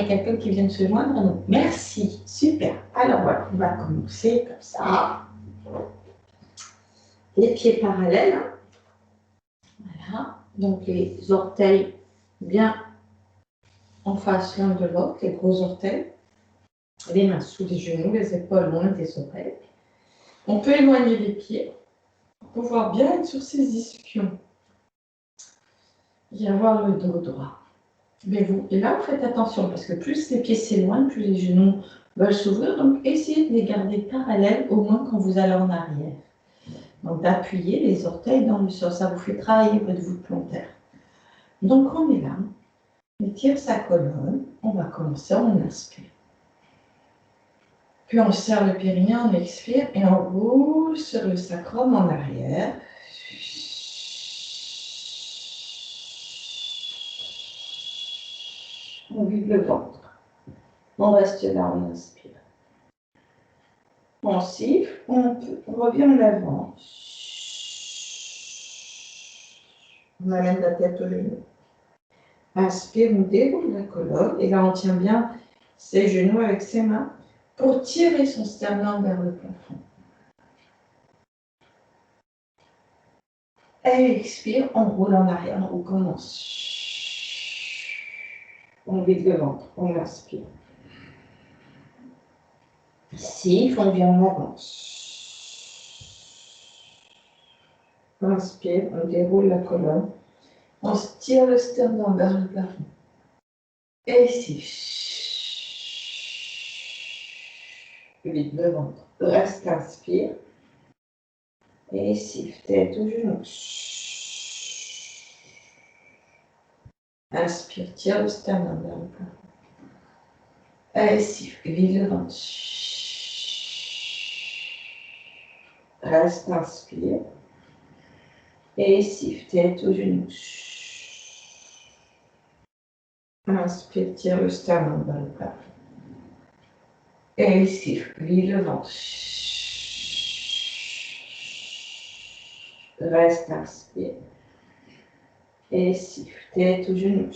quelqu'un qui vient de se joindre à nous. Merci, super. Alors voilà, on va commencer comme ça. Les pieds parallèles. Voilà, donc les orteils bien en face l'un de l'autre, les gros orteils. Les mains sous les genoux, les épaules loin des oreilles. On peut éloigner les pieds pour pouvoir bien être sur ses ischions et avoir le dos droit. Et là, vous faites attention parce que plus les pieds s'éloignent, plus les genoux veulent s'ouvrir. Donc, essayez de les garder parallèles au moins quand vous allez en arrière. Donc, d'appuyer les orteils dans le sol. Ça vous fait travailler votre voûte plantaire. Donc, on est là. On étire sa colonne. On va commencer, on inspire. Puis, on serre le périnée, on expire et on roule sur le sacrum en arrière. On vide le ventre. On reste là, on inspire. On siffle, on revient en avant. On amène la tête au genou. Inspire, on déroule la colonne. Et là, on tient bien ses genoux avec ses mains pour tirer son sternum vers le plafond. Et expire, on roule en arrière, on recommence. On vide le ventre, on inspire. Siffle, on vient en avant. Inspire, on déroule la colonne. On tire le sternum vers le plafond. Et siffle. Vide le ventre. Reste, inspire. Et siffle, tête au genou. Inspire, tire le sternum vers le plafond. Et siffle, vide le ventre. Reste, inspire. Et siffle, tête au genou. Inspire, tire le sternum vers le plafond. Et siffle, vide le ventre. Reste, inspire. Et siffle, tête au genou.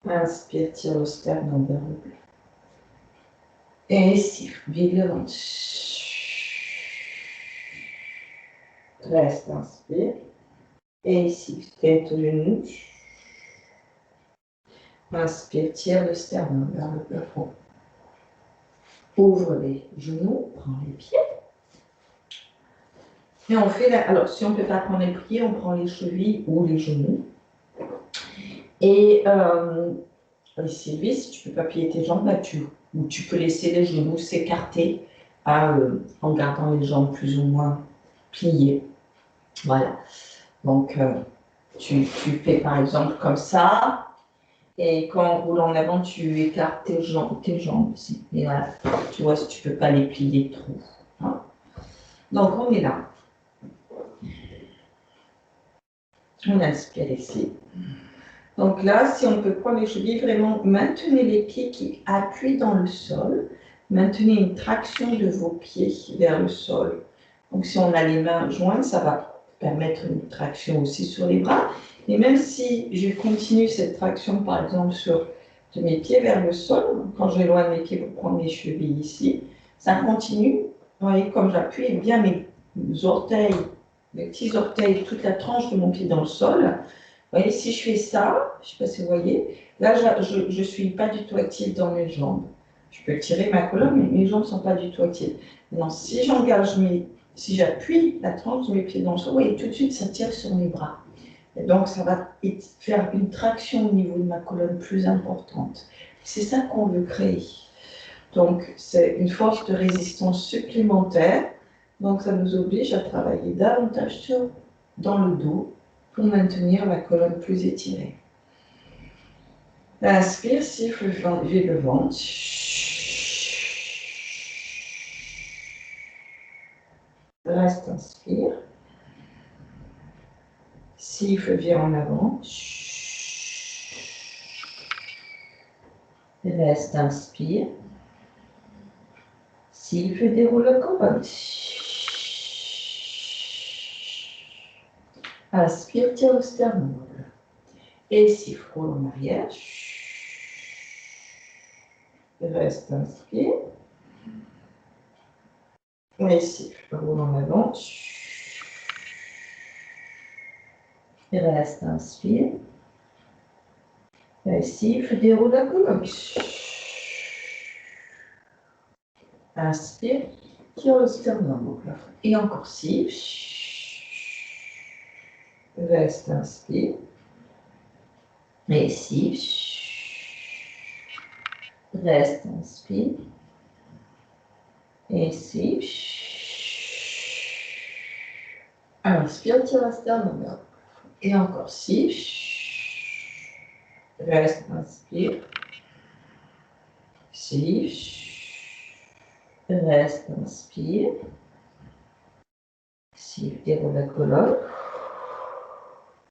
Inspire, tire le sternum vers le plafond. Et siffle, vide le ventre. Reste, inspire. Et siffle, tête au genou. Inspire, tire le sternum vers le plafond. Ouvre les genoux, prends les pieds. Et on fait alors, si on ne peut pas prendre les pieds, on prend les chevilles ou les genoux. Et Sylvie, si tu ne peux pas plier tes jambes, là, tu peux laisser les genoux s'écarter en gardant les jambes plus ou moins pliées. Voilà. Donc, tu fais par exemple comme ça. Et quand on roule en avant, tu écartes tes jambes aussi. Et voilà, tu vois, si tu ne peux pas les plier trop. Hein. Donc, on est là. On inspire ici. Donc là, si on peut prendre les chevilles, vraiment maintenez les pieds qui appuient dans le sol. Maintenez une traction de vos pieds vers le sol. Donc si on a les mains jointes, ça va permettre une traction aussi sur les bras. Et même si je continue cette traction, par exemple, de mes pieds vers le sol, quand j'éloigne mes pieds pour prendre mes chevilles ici, ça continue. Vous voyez, comme j'appuie bien mes orteils, mes petits orteils, toute la tranche de mon pied dans le sol. Vous voyez, si je fais ça, je ne sais pas si vous voyez, là, je ne suis pas du tout active dans mes jambes. Je peux tirer ma colonne, mais mes jambes ne sont pas du tout actives. Non, si j'appuie la tranche de mes pieds dans le sol, vous voyez, tout de suite, ça tire sur mes bras. Et donc, ça va faire une traction au niveau de ma colonne plus importante. C'est ça qu'on veut créer. Donc, c'est une force de résistance supplémentaire. Donc, ça nous oblige à travailler davantage dans le dos pour maintenir la colonne plus étirée. Inspire, siffle, vide le ventre. Reste, inspire. Siffle, vire en avant. Reste, inspire. Siffle, déroule le colonne. Inspire, tire le sternum. Et siffle, roule en arrière. Reste, inspire. Et siffle, roule en avant. Reste, inspire. Et siffle, déroule la colonne. Inspire, tire le sternum au plafond. Et encore siffle. Reste, inspire. Et siffle. Reste, inspire. Et siffle. Inspire, tire le sternum vers le plafond. Et encore siffle. Reste, inspire. Siffle. Reste, inspire. Siffle, déroule la colonne.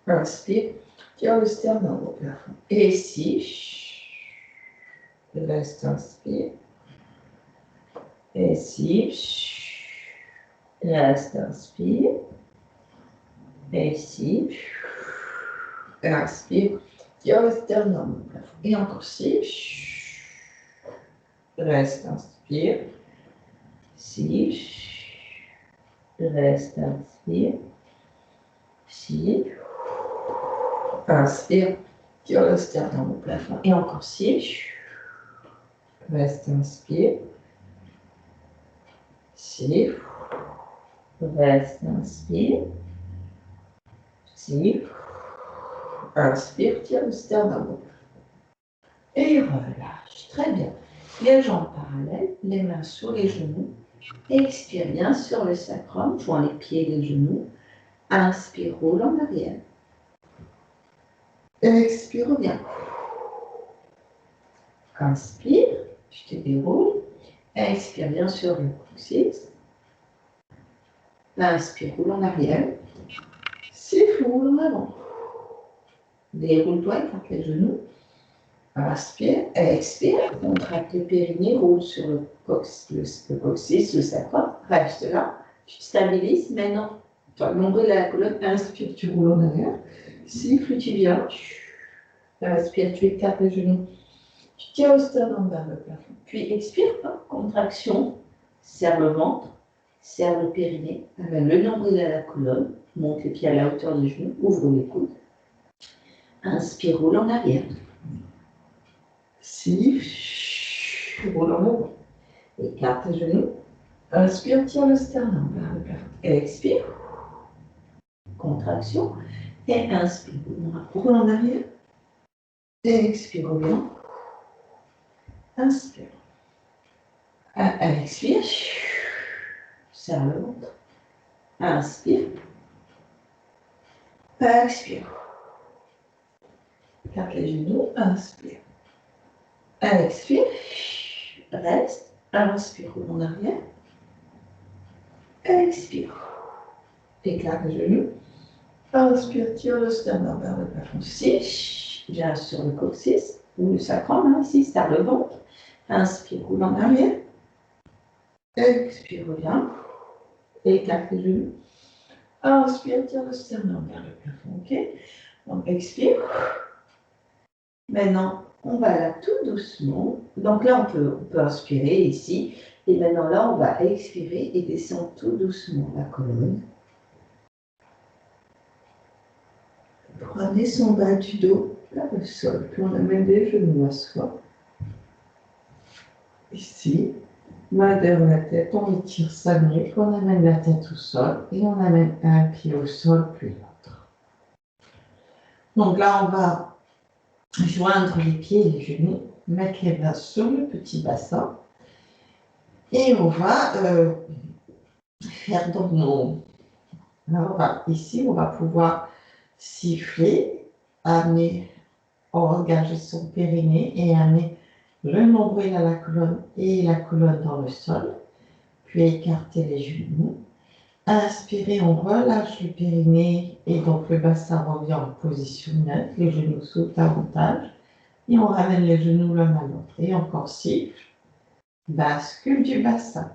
Inspire, tire le sternum au plafond. Et siffle. Reste, inspire. Et siffle. Reste, inspire. Et siffle. Inspire, tire le sternum au plafond. Et encore siffle. Reste, inspire. Siffle. Reste, inspire. Siffle. Inspire. Tire le sternum au plafond. Et encore siffle. Reste, inspire. Siffle. Reste, inspire. Siffle. Inspire, tire le sternum au plafond. Et relâche. Très bien. Les jambes parallèles, les mains sur les genoux. Expire bien sur le sacrum, joint les pieds et les genoux. Inspire, roule en arrière. Expire, reviens. Inspire, je te déroule. Expire bien sur le coccyx. Inspire, roule en arrière. Siffle, roule en avant. Déroule-toi, écarte les genoux. Inspire, expire, contracte le périnée, roule sur le coccyx, le sacrum. Reste là. Tu te stabilises. Maintenant, nombril à la colonne. Inspire, tu roules en arrière. Siffle, tu viens. Inspire, tu écartes les genoux. Tu tiens au sternum vers le plafond. Puis expire, contraction. Serre le ventre. Serre le périnée. Amène le nombril à la colonne. Monte les pieds à la hauteur des genoux. Ouvre les coudes. Inspire, roule en arrière. Siffle, roule en avant. Écarte les genoux. Inspire, tire le sternum vers le plafond. Expire. Contraction. Et inspire, roule en arrière. Expire, reviens. Inspire. Expire. Serre le ventre. Inspire. Expire. Écarte les genoux. Inspire. Expire. Reste. Inspire, roule en arrière. Expire. Écarte les genoux. Inspire, tire le sternum vers le plafond. Siffle. Viens sur le coccyx ou le sacrum, ici, serre le ventre. Inspire, roule en arrière. Expire, reviens. Écarte les genoux. Inspire, tire le sternum vers le plafond. Ok? Donc, expire. Maintenant, on va là tout doucement. Donc là, on peut inspirer ici. Et maintenant, là, on va expirer et descendre tout doucement la colonne. Prenez son bas du dos vers le sol. Puis on amène les genoux à soi. Ici, main derrière la tête, on étire sa nuque, on amène la tête au sol et on amène un pied au sol puis l'autre. Donc là, on va joindre les pieds et les genoux, mettre les bras sur le petit bassin et on va faire donc nos... Alors ici, on va pouvoir siffler, amener, engager son périnée et amener le nombril à la colonne et la colonne dans le sol, puis écarter les genoux. Inspirez, on relâche le périnée et donc le bassin revient en position neutre, les genoux s'ouvrent davantage et on ramène les genoux l'un à l'autre. Et encore siffle, bascule du bassin.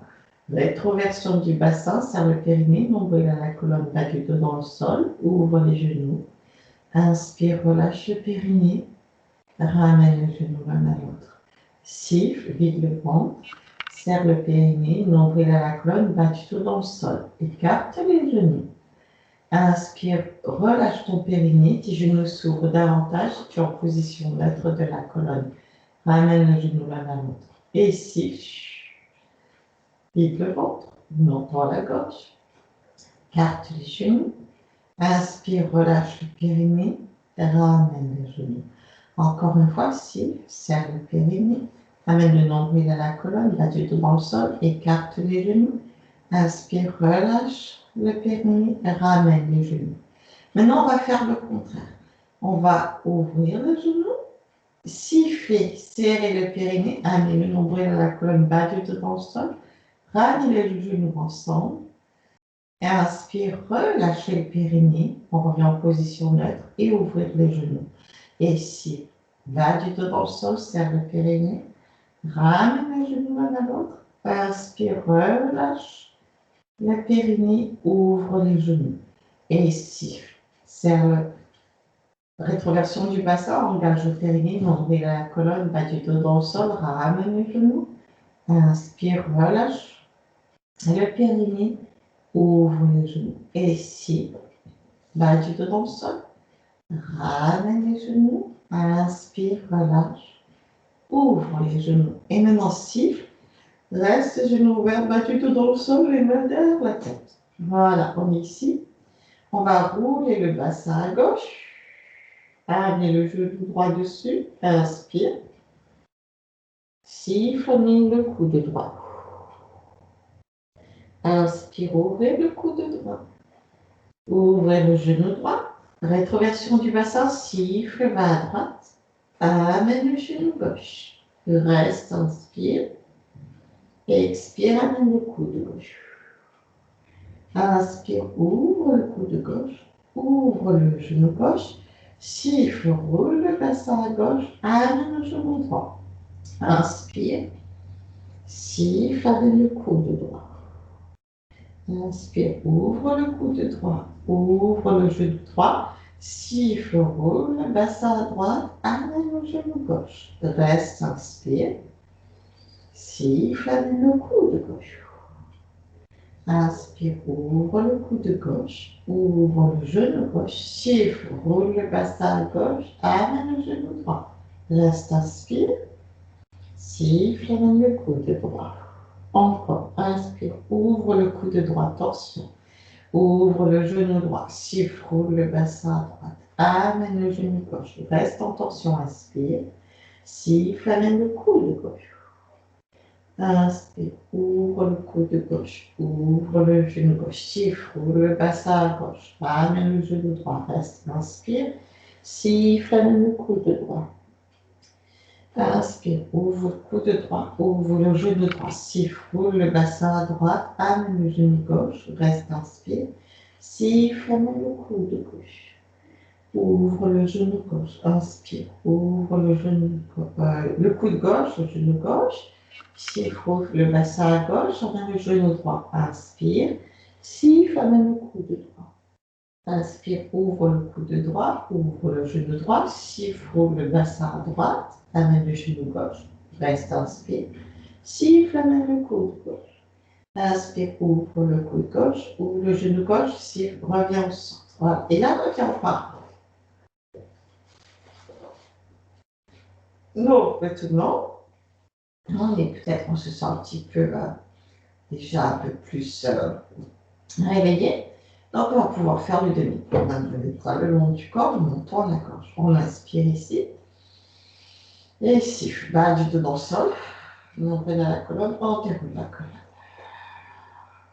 Rétroversion du bassin, serre le périnée, nombril à la colonne, bas du dos dans le sol, ouvre les genoux. Inspire, relâche le périnée. Ramène le genou l'un à l'autre. Siffle, vide le ventre. Serre le périnée, nombril à la colonne, bas du dos dans le sol. Écarte les genoux. Inspire, relâche ton périnée, tes genoux s'ouvrent davantage, tu es en position neutre de la colonne. Ramène le genou l'un à l'autre. Et siffle, vide le ventre, montant la gorge. Écarte les genoux. Inspire, relâche le périnée, ramène les genoux. Encore une fois, siffle, serre le périnée, amène le nombril à la colonne, bas du dos dans le sol, écarte les genoux. Inspire, relâche le périnée, ramène les genoux. Maintenant, on va faire le contraire. On va ouvrir le genou, siffler, serrer le périnée, amener le nombril à la colonne, bas du dos dans le sol, ramener les genoux ensemble. Inspire, relâchez le périnée, on revient en position neutre et ouvrir les genoux. Et siffle, bas du dos dans le sol, serre le périnée, ramène les genoux l'un à l'autre. Inspire, relâche le périnée, ouvre les genoux. Et siffle, serre le rétroversion du bassin, engage le périnée, nombril à la colonne, bas du dos dans le sol, ramène les genoux. Inspire, relâche le périnée, ouvre les genoux. Et siffle, bas du dos dans le sol, ramène les genoux. Inspire, relâche, ouvre les genoux. Et maintenant, siffle, reste les genoux ouverts, bas du dos dans le sol, les mains derrière la tête. Voilà, on est ici. On va rouler le bassin à gauche. Amenez le genou droit dessus. Inspire. Siffle, amenez le coude droit. Inspire, ouvrez le coude droit. Ouvrez le genou droit. Rétroversion du bassin. Siffle, va à droite. Amène le genou gauche. Reste, inspire. Expire, amène le coude gauche. Inspire, ouvre le coude gauche. Ouvre le genou gauche. Siffle, roule le bassin à gauche. Amène le genou droit. Inspire. Siffle, amène le coude droit. Inspire, ouvre le coude droit. Ouvre le genou droit. Siffle, roule le bassin à droite. Amène le genou gauche. Reste, inspire. Siffle, amène le coude gauche. Inspire, ouvre le coude gauche, ouvre le genou gauche, siffle, roule le bassin à gauche, amène le genou droit. Reste, inspire, siffle, amène le coude droit. Encore, inspire, ouvre le coude droit, torsion. Ouvre le genou droit, siffle, roule le bassin à droite, amène le genou gauche. Reste en torsion, inspire, siffle, amène le coude gauche. Inspire, ouvre le coude gauche, ouvre le genou gauche, siffle, roule le bassin à gauche, ramène le genou droit, reste, inspire, siffle, amène le coude droit. Inspire, ouvre le coude droit, ouvre le genou droit, siffle, roule le bassin à droite, amène le genou gauche, reste, inspire, siffle, amène le coude gauche. Ouvre le genou gauche, inspire, ouvre le le coude gauche, le genou gauche, siffle, le bassin à gauche, amène le genou droit, inspire, siffle, amène le coude droit. Inspire, ouvre le coude droit, ouvre le genou droit, siffle, le bassin à droite, amène le genou gauche, reste, inspire, siffle, amène le coude gauche. Inspire, ouvre le coude gauche, ouvre le genou gauche, siffle, reviens au centre. Voilà. Et là, reviens au parcours. Donc, maintenant, on se sent un petit peu, déjà un peu plus réveillé. Donc, on va pouvoir faire le demi. On va lever le long du corps, on tourne la gorge. On inspire ici. Et ici, bas du dos dans le sol. On prenne à la colonne, on déroule la colonne.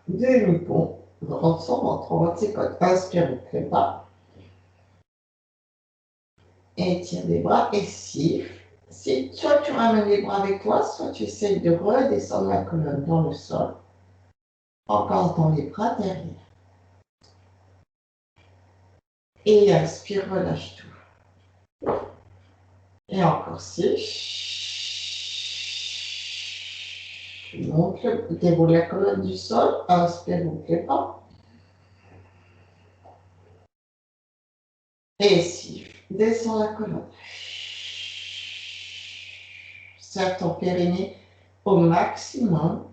Demi-pont, on rentre son ventre, on rentre ses côtes. Inspire, on fait pas. Étire les bras et siffle. Soit tu ramènes les bras avec toi, soit tu essayes de redescendre la colonne dans le sol. Encore dans les bras derrière. Et inspire, relâche tout. Et encore tu montes, déroule la colonne du sol, inspire, monte les bras. Et siffle. Descends la colonne. Serre ton périnée au maximum.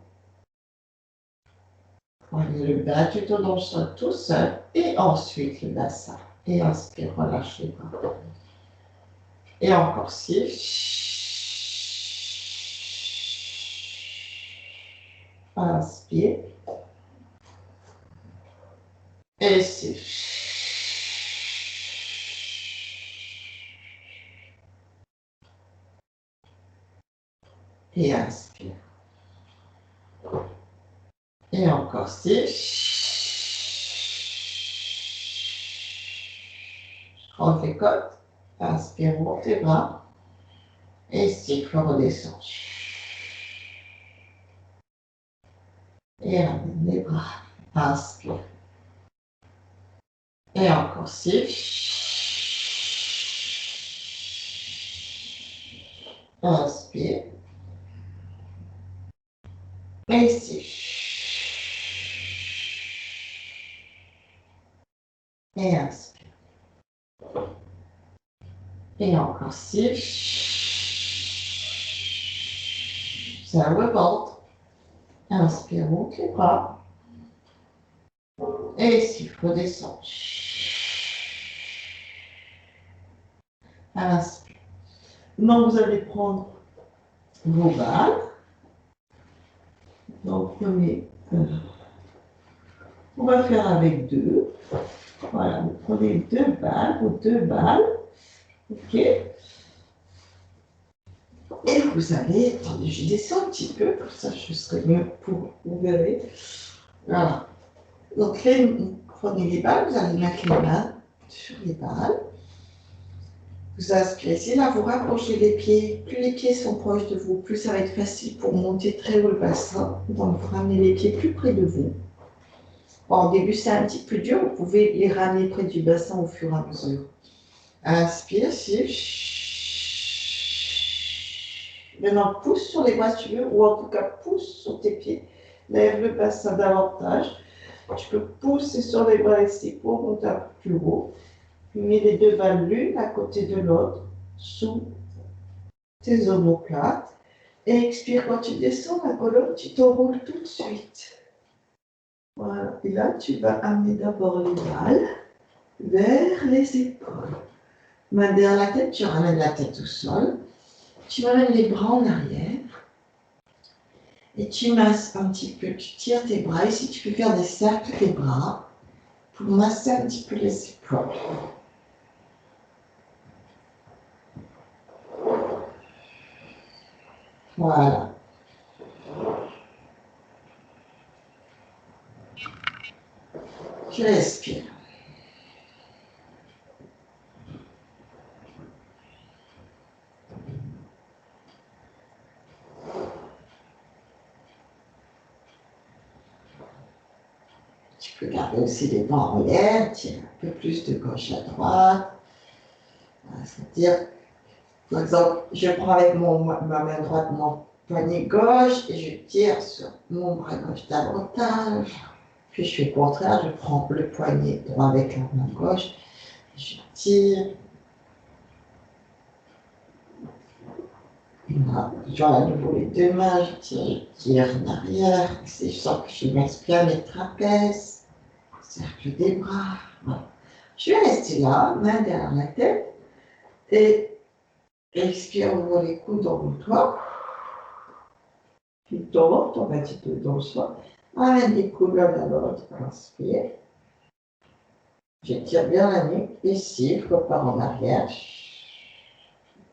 Prenez le bas du dos dans le sol tout seul. Et ensuite le bassin. Et inspire, relâche les bras. Et encore siffle. Inspire. Et siffle. Et inspire. Et encore siffle. Rentre les côtes. Inspire, monte tes bras. Et siffle, redescend. Et ramène les bras. Inspire. Et encore siffle. Inspire. Et siffle. Et inspire. Et encore siffle. Serre le ventre. Inspire, monte les bras. Et siffle, redescend. Inspire. Maintenant, vous allez prendre vos balles. Donc, prenez. On va faire avec deux. Voilà, vous prenez vos deux balles. OK. Et vous allez. Attendez, je descends un petit peu, comme ça je serai mieux pour vous verrez. Voilà. Donc, vous prenez les balles, vous allez mettre les mains sur les balles. Vous inspirez ici, là, vous rapprochez les pieds. Plus les pieds sont proches de vous, plus ça va être facile pour monter très haut le bassin. Donc, vous ramenez les pieds plus près de vous. Bon, au début, c'est un petit peu dur. Vous pouvez les ramener près du bassin au fur et à mesure. Inspire, siffle. Maintenant, pousse sur les bras si tu veux, ou en tout cas, pousse sur tes pieds. Lève le bassin davantage. Tu peux pousser sur les bras ici pour monter un peu plus haut. Mets les deux balles l'une à côté de l'autre, sous tes omoplates. Et expire quand tu descends la colonne, tu t'enroules tout de suite. Voilà. Et là, tu vas amener d'abord les balles vers les épaules. Main derrière la tête, tu ramènes la tête au sol. Tu ramènes les bras en arrière. Et tu masses un petit peu, tu tires tes bras. Ici, tu peux faire des cercles des bras pour masser un petit peu les épaules. Voilà. Tu respires. Tu peux garder aussi les bras en l'air, tirer un peu plus de gauche à droite. C'est-à-dire, par exemple, je prends avec ma main droite mon poignet gauche et je tire sur mon bras gauche davantage. Puis je fais le contraire, je prends le poignet droit avec la main gauche, je tire. Voilà. Je joins à nouveau les deux mains, je tire en arrière. Ici, je sens que je m'exprime les trapèzes, cercle des bras. Voilà. Je vais rester là, main derrière la tête, et expire, ouvre les coudes, enroule-toi. Puis tombe un petit peu dans le sol. Amène les coudes l'un à l'autre, inspire. J'étire bien la nuque, et siffle, repars en arrière.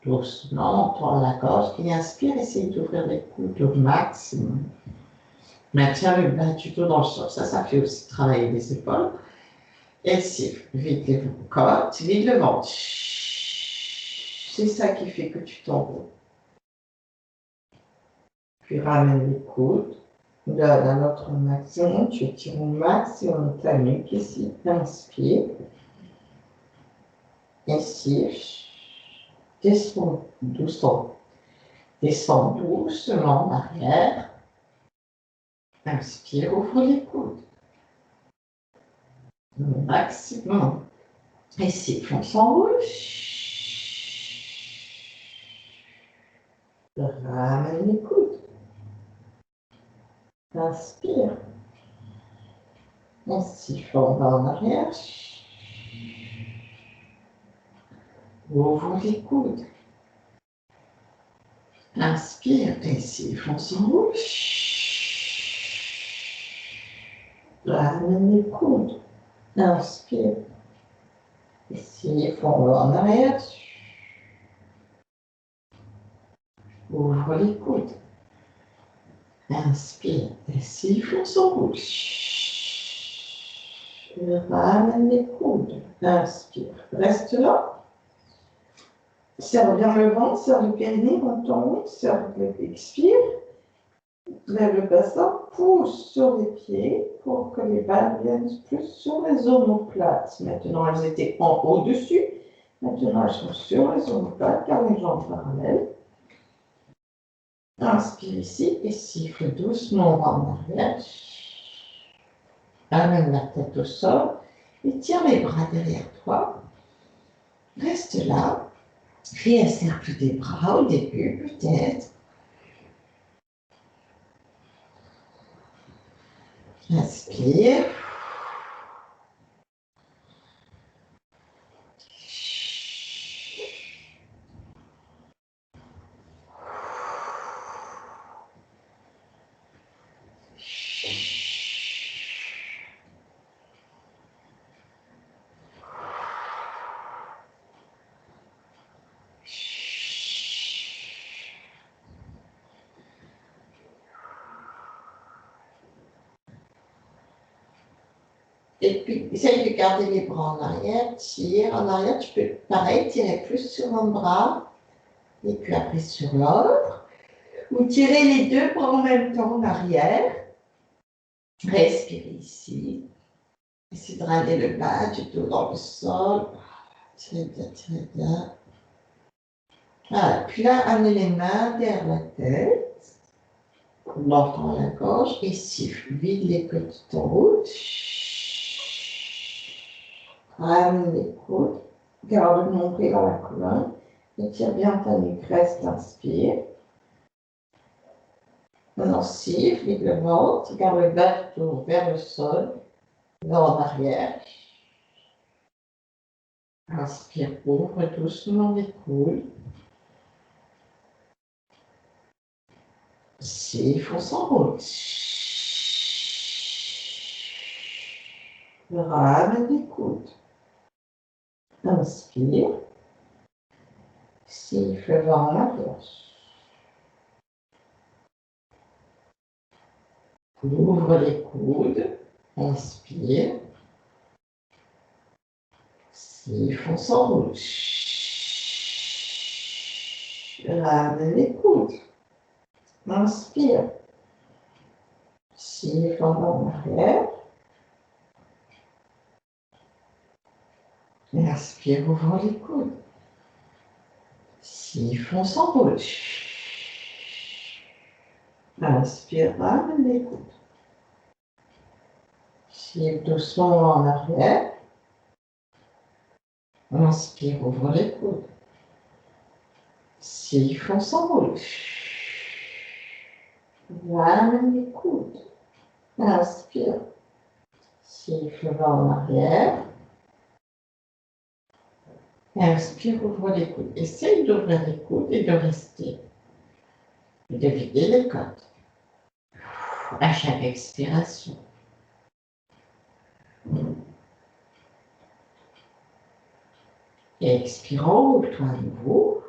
Doucement, on tourne la gorge, et inspire, essaye d'ouvrir les coudes au maximum. Maintiens le bas du dos dans le sol, ça fait aussi travailler les épaules. Et siffle, vide les côtes, vide le ventre. C'est ça qui fait que tu t'enroules. Puis ramène les coudes, donne à notre maximum, tu étires au maximum ta nuque ici, inspire. Et siffle, descends doucement. Descends doucement en arrière. Inspire, ouvre les coudes. Au maximum. Et siffle, on s'enroule. Ramène les coudes. Inspire. On siffle, on va en arrière. Ouvre les coudes. Inspire et siffle, on s'enroule. Ramène les coudes. Inspire. Et siffle, on va en arrière. Ouvre les coudes. Inspire et siffle, on s'enroule. Ramène les coudes. Inspire. Reste là. Serre bien le ventre, serre le périnée, monte en haut, serre le expire. Lève le bassin, pousse sur les pieds pour que les balles viennent plus sur les omoplates. Maintenant, elles étaient en au-dessus. Maintenant, elles sont sur les omoplates, car les jambes parallèles. Inspire ici et siffle doucement, on va en arrière. Amène la tête au sol et tiens les bras derrière toi. Reste là. Réencercle des bras au début, peut-être. Inspire. Et puis, essaye de garder les bras en arrière, tire en arrière, tu peux, pareil, tirer plus sur un bras, et puis après sur l'autre, ou tirer les deux bras en même temps en arrière, respire ici, essaye de ramener le bas du dos dans le sol, tirez bien, voilà, puis là, amenez les mains derrière la tête, menton à la gorge, et siffle, vide les côtes en haut. Ramène les coudes, garde le nombril dans la colonne, étire bien ta nuque, reste, inspire. Maintenant, siffle, vide le ventre, garde le bas du dos vers le sol, va en arrière. Inspire, ouvre doucement les coudes. Siffle, on s'enroule. Ramène les coudes. Inspire. Siffle, va en arrière. Ouvre les coudes. Inspire. Siffle, on s'enroule. Ramène les coudes. Inspire. Siffle, on va en arrière. Inspire, ouvre les coudes. Siffle, on s'enroule. Inspire, ramène les coudes. Siffle doucement en arrière. Inspire, ouvre les coudes. Siffle, on s'enroule. Ramène les coudes. Inspire. Siffle, va en arrière. Inspire, ouvre les coudes. Essaye d'ouvrir les coudes et de rester. Et de vider les côtes. À chaque expiration. Et expire en haut, toi à nouveau.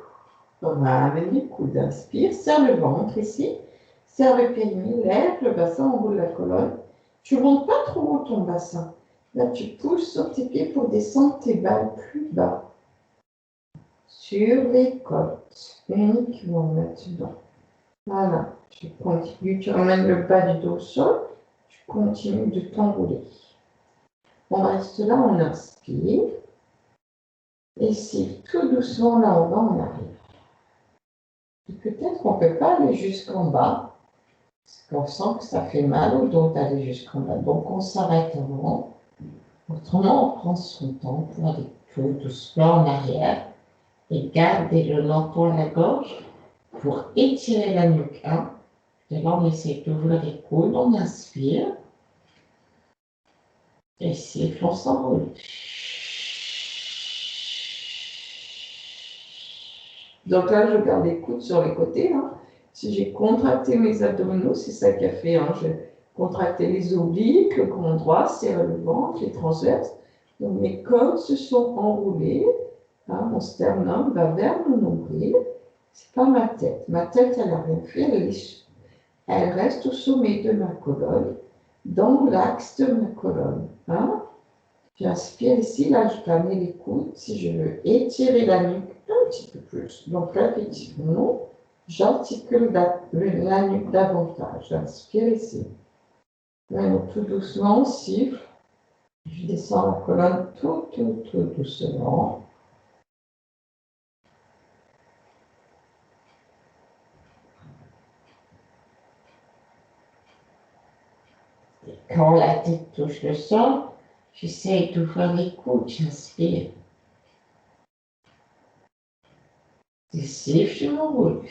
Ramène les coudes. Inspire, serre le ventre ici. Serre le périnée, lève le bassin, enroule la colonne. Tu ne montes pas trop haut ton bassin. Là, tu pousses sur tes pieds pour descendre tes balles plus bas. Sur les côtes, uniquement maintenant. Voilà, tu continues, tu ramènes le bas du dos au sol, tu continues de t'enrouler. On reste là, on inspire. Et si tout doucement, là, on va en arrière. Et peut-être qu'on ne peut pas aller jusqu'en bas. Parce qu'on sent que ça fait mal au dos d'aller jusqu'en bas. Donc on s'arrête avant. Autrement, on prend son temps pour aller tout doucement en arrière et gardez le menton à la gorge pour étirer la nuque. De là, on essaie d'ouvrir les coudes, on inspire et siffle, on s'enroule. Donc là, je garde les coudes sur les côtés. Si j'ai contracté mes abdominaux, c'est ça qui a fait. J'ai contracté les obliques, le grand droit, serré le ventre, les transverses. Donc mes côtes se sont enroulées. Mon sternum va vers mon nombril. C'est pas ma tête. Ma tête, elle n'a rien fait. Elle reste au sommet de ma colonne, dans l'axe de ma colonne. J'inspire ici, là, je peux amener les coudes si je veux étirer la nuque un petit peu plus. Donc là, effectivement, j'articule la nuque davantage. J'inspire ici. Maintenant, tout doucement, on siffle. Je descends la colonne tout doucement. Et quand la tête touche le sol, j'essaie d'ouvrir les coudes, j'inspire. Et siffle, je m'enroule.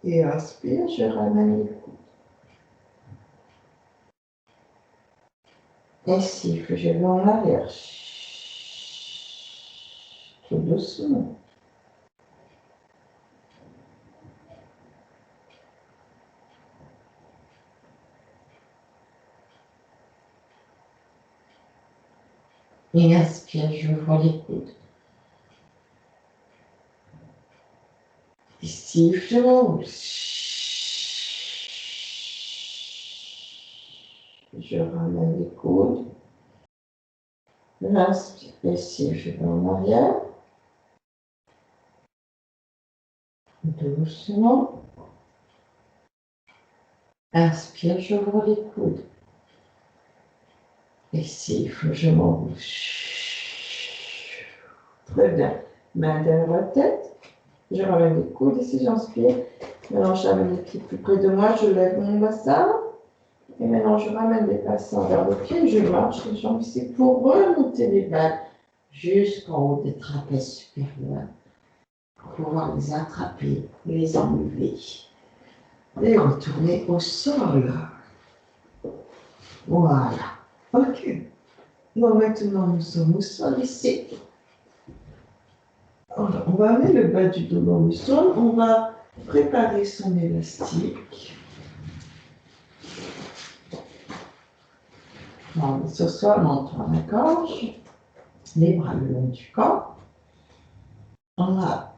Et inspire, je ramène les coudes. Et siffle, je vais en arrière. Tout doucement. Et inspire, j'ouvre les coudes. Et siffle, je m'enroule. Je ramène les coudes. J'inspire ici, je vais en arrière. Doucement. Inspire, j'ouvre les coudes. Et siffle, je m'enroule. Très bien. Main derrière la tête. Je ramène les coudes ici, j'inspire. Maintenant, j'amène les pieds plus près de moi. Je lève mon bassin. Et maintenant, je ramène les bassins vers le pied. Je marche les jambes ici pour remonter les balles jusqu'en haut des trapèzes supérieurs. Pour pouvoir les attraper, les enlever et retourner au sol. Voilà. Ok. Bon, maintenant, nous sommes au sol ici. Alors, on va amener le bas du dos dans le sol. On va préparer son élastique. On s'assoit, menton à la gorge, les bras le long du corps. On va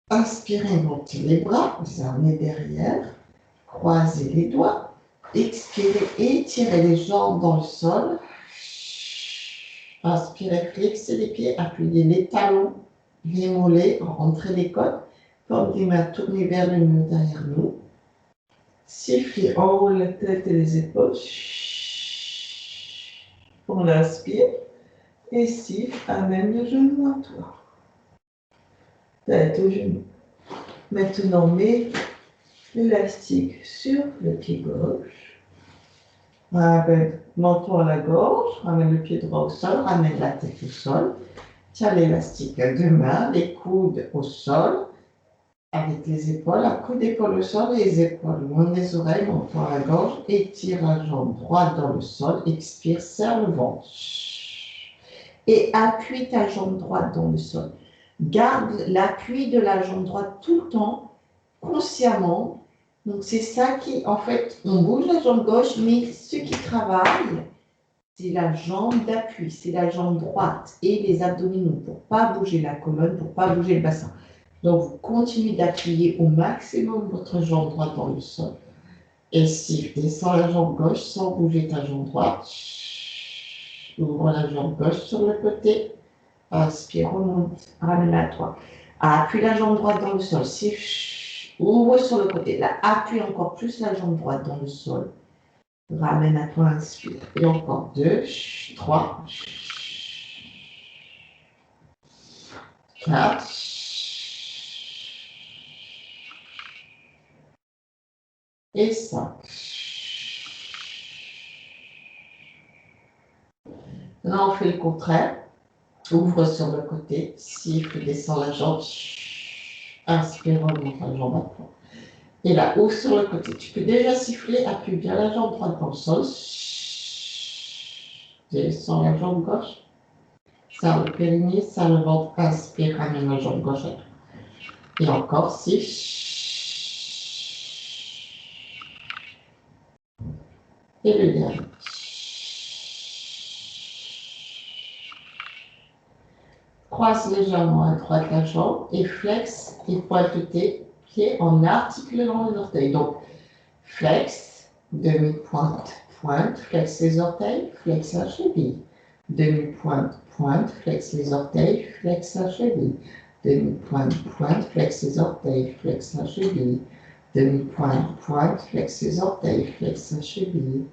inspirer, monter les bras, vous amenez derrière, croisez les doigts, expirez, étirez les jambes dans le sol. Inspirez, flexez les pieds, appuyez les talons, les mollets, rentrez les côtes, portez les mains tournées vers le mur derrière nous. Sifflez en haut la tête et les épaules. On inspire. Et siffle, amène le genou à toi. Tête au genou. Maintenant, mets l'élastique sur le pied gauche. Ramène menton à la gorge. Ramène le pied droit au sol. Ramène la tête au sol. Tiens l'élastique à deux mains, les coudes au sol. Avec les épaules, à coude d'épaule au sol et les épaules loin des oreilles, menton à la gorge. Étire la jambe droite dans le sol. Expire, serre le ventre. Et appuie ta jambe droite dans le sol. Garde l'appui de la jambe droite tout le temps, consciemment. Donc c'est ça qui, en fait, on bouge la jambe gauche, mais ce qui travaille, c'est la jambe d'appui, c'est la jambe droite et les abdominaux pour pas bouger la colonne, pour pas bouger le bassin. Donc vous continuez d'appuyer au maximum votre jambe droite dans le sol. Et si tu descends la jambe gauche sans bouger ta jambe droite, ouvre la jambe gauche sur le côté. Inspire, remonte, ramène à toi. Appuie la jambe droite dans le sol. Ouvre sur le côté. Là, appuie encore plus la jambe droite dans le sol. Ramène à toi, inspire. Et encore 2, 3, 4. Et 5. Là, on fait le contraire. Ouvre sur le côté, siffle, descend la jambe. Inspire, remonte la jambe à fond. Et là, ouvre sur le côté. Tu peux déjà siffler, appuie bien la jambe droite dans le sol. Descends la jambe gauche. Serre le périnée, serre le ventre. Inspire, ramène la jambe gauche à toi. Et encore, siffle. Et le dernier. Croise légèrement à droite la jambe et flex et pointe tes pieds en articulant les orteils. Donc, flex, demi-pointe, pointe, flex les orteils, flex la cheville. Demi-pointe, pointe, flex les orteils, flex la cheville. Demi-pointe, pointe, flex les orteils, flex la cheville. Demi-pointe, pointe, flex les orteils, flex la cheville.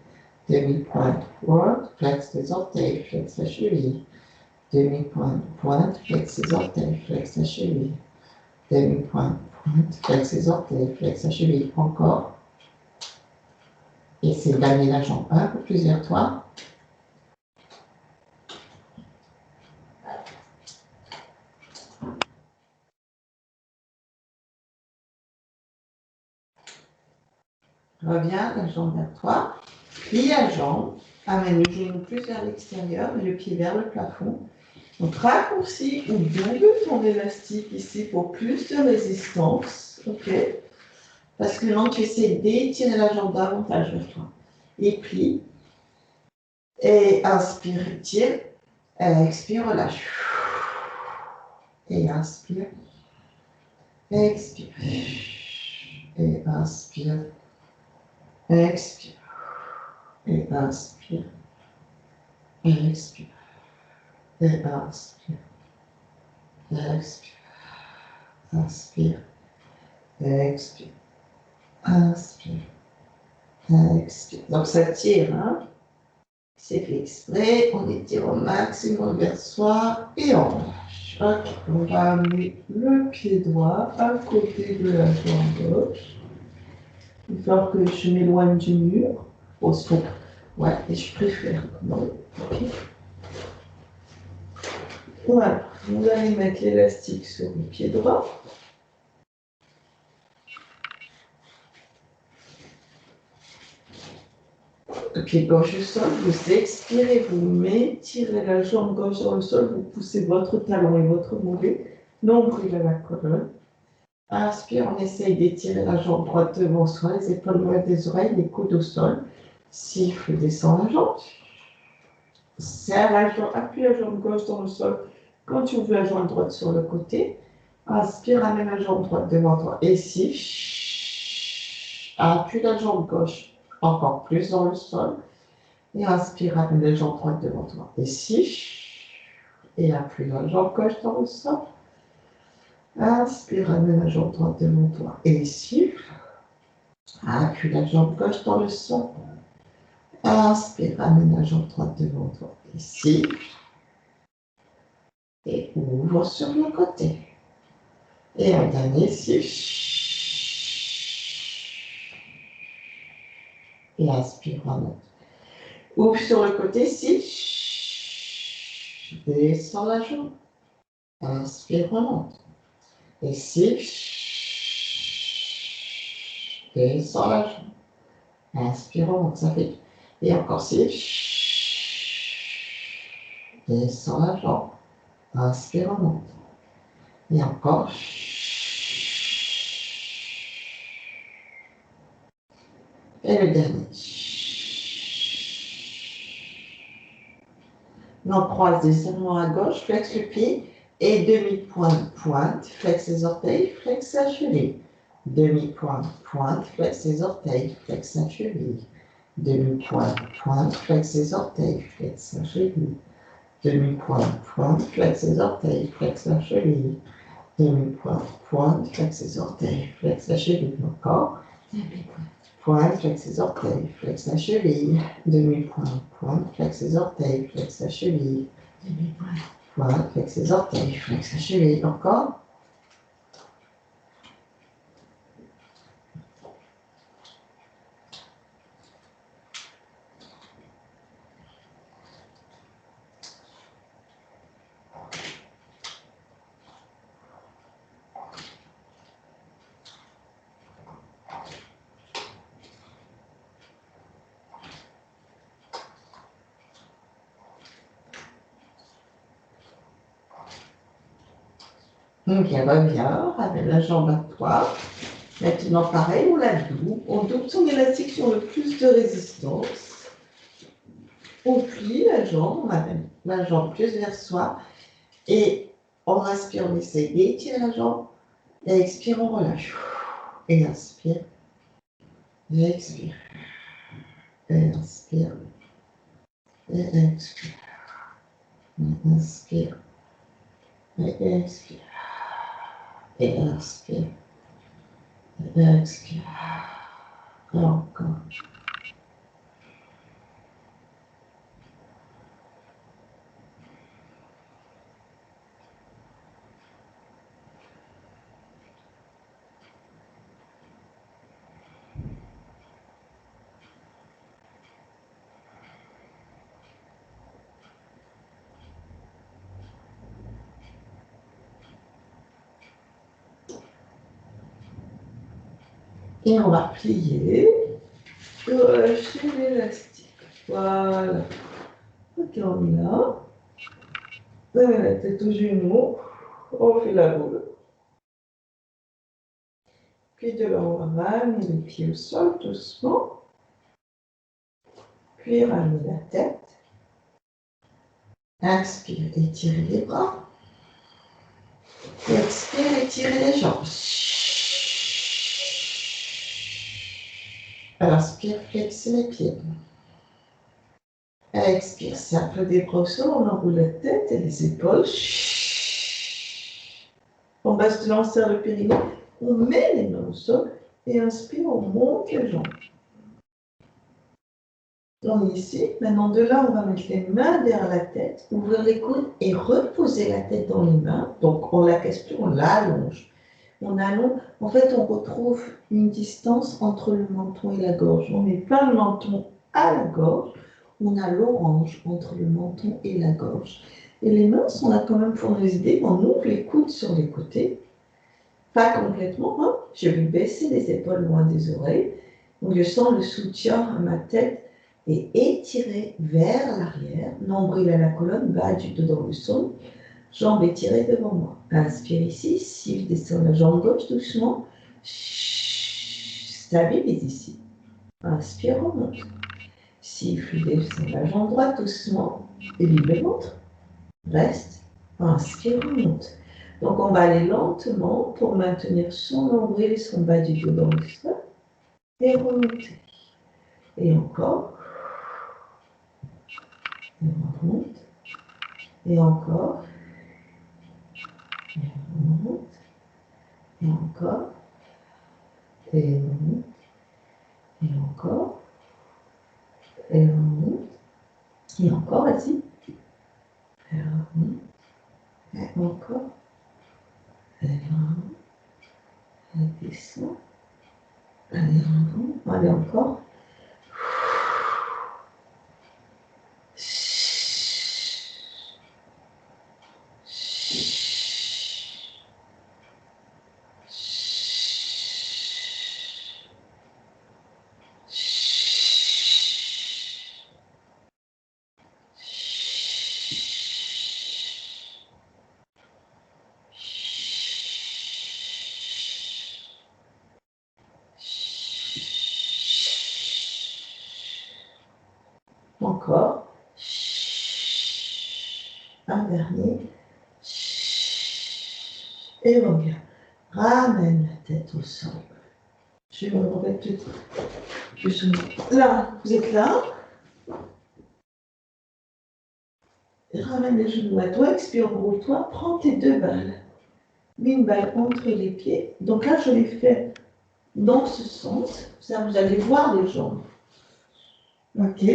Demi-pointe, pointe, flex les orteils, flex la cheville. Demi-pointe, pointe, flex les orteils, flex la cheville. Demi-pointe, pointe, flex les orteils, flex la cheville. Encore. Essaie d'amener la jambe un peu plus vers toi. Reviens, la jambe vers toi. Plie la jambe. Amène le genou plus vers l'extérieur et le pied vers le plafond. Donc raccourcis ou double ton élastique ici pour plus de résistance. Ok. Parce que non, tu essaies d'étirer la jambe davantage vers toi. Et plie. Et inspire, étire. Expire, relâche. Et inspire. Expire. Et inspire. Expire. Et inspire. Et expire. Et inspire. Et expire. Inspire. Et expire. Inspire. Et expire. Donc ça tire, hein? C'est fait exprès. On étire au maximum vers soi et on relâche. Ok. On va amener le pied droit à côté de la jambe gauche. Il va falloir que je m'éloigne du mur. Au son. Ouais, et je préfère. Non. Ok. Voilà. Vous allez mettre l'élastique sur le pied droit. Le pied gauche au sol, vous expirez, vous m'étirez la jambe gauche sur le sol, vous poussez votre talon et votre mollet, nombril à la colonne. Inspire, on essaye d'étirer la jambe droite devant soi, les épaules loin des oreilles, les coudes au sol. Siffle, descend la jambe. Serre la jambe, appuie la jambe gauche dans le sol. Quand tu ouvres la jambe droite sur le côté, inspire, amène la jambe droite devant toi. Et siffle, appuie la jambe gauche encore plus dans le sol. Et inspire, amène la jambe droite devant toi. Et siffle, et appuie la jambe gauche dans le sol. Inspire, amène la jambe droite devant toi. Et siffle, appuie la jambe gauche dans le sol. Inspire, amène la jambe droite devant toi. Et siffle. Et ouvre sur le côté. Et un dernier siffle. Et inspire, remonte. Ouvre sur le côté, siffle. Descends la jambe. Inspire, remonte. Et siffle. Descends la jambe. Inspire, remonte. Ça fait. Et encore siffle. Descends la jambe. Inspire, remonte. Et encore. Et le dernier. On croise les serrements à gauche, flexe le pied et demi-pointe, pointe, flexe les orteils, flexe la cheville. Demi-pointe, pointe, flexe les orteils, flexe la cheville. Demi-pointe, pointe, flexe les orteils, flexe la cheville. Demi-pointe, pointe, flexe les orteils, flexe la cheville. Demi-pointe, pointe, flexe les orteils, flexe la cheville. Encore. Pointe, flexe les orteils, flexe la cheville. Demi-pointe, pointe, flexe les orteils, flexe la cheville. Demi-pointe, pointe, flexe les orteils, flexe la cheville. Encore. Ok, reviens, ramène la jambe à toi. Maintenant, pareil, on la double. On double son élastique sur le plus de résistance. On plie la jambe, on amène la jambe plus vers soi. Et on inspire, on essaie d'étirer la jambe. Et expire, on relâche. Et inspire. Et expire. Et inspire. Et expire. Et inspire. Et expire. Et inspire. Et expire. Et encore. Et on va plier. Et relâcher l'élastique. Voilà. Ok, on est là. On met la tête aux genoux. On fait la boule. Puis de là, on va ramener les pieds au sol doucement. Puis ramener la tête. Inspire, étirez les bras. Expire, étirez les jambes. Inspire, flexez les pieds. Expire, cercle des bras au sol, on enroule la tête et les épaules. On reste là, on serre le périnée. On met les mains au sol et inspire, on monte les jambes. On est ici. Maintenant, de là, on va mettre les mains derrière la tête, ouvrir les coudes et reposer la tête dans les mains. Donc, on la casse plus, on l'allonge. On allonge. En fait, on retrouve une distance entre le menton et la gorge. On met pas le menton à la gorge. On a l'orange entre le menton et la gorge. Et les mains sont là quand même pour nous aider. On ouvre les coudes sur les côtés. Pas complètement. Hein. Je vais baisser les épaules loin des oreilles. Donc, je sens le soutien à ma tête et étirer vers l'arrière, nombril à la colonne, bas du dos dans le sol, jambes étirées devant moi. Inspire ici, siffle, descend la jambe gauche doucement, stabilise ici. Inspire, remonte. Siffle, descend la jambe droite doucement, et livre le ventre. Reste, inspire, remonte. Donc on va aller lentement pour maintenir son nombril et son bas du dos dans le sol, et remonter. Et encore. Et on remonte. Et encore. Et on remonte. Et encore. Et on remonte. Et encore. Et on remonte. Et encore, vas-y. Et on remonte. Et encore. Et on remonte. Et descend. Allez, on remonte. Allez, encore. Encore. Un dernier. Et reviens. Ramène la tête au sol. Je vais me remettre tout. Là, vous êtes là. Ramène les genoux à toi, expire, roule-toi, prends tes deux balles. Mets une balle entre les pieds. Donc là, je l'ai fait dans ce sens. Ça, vous allez voir les jambes. Ok.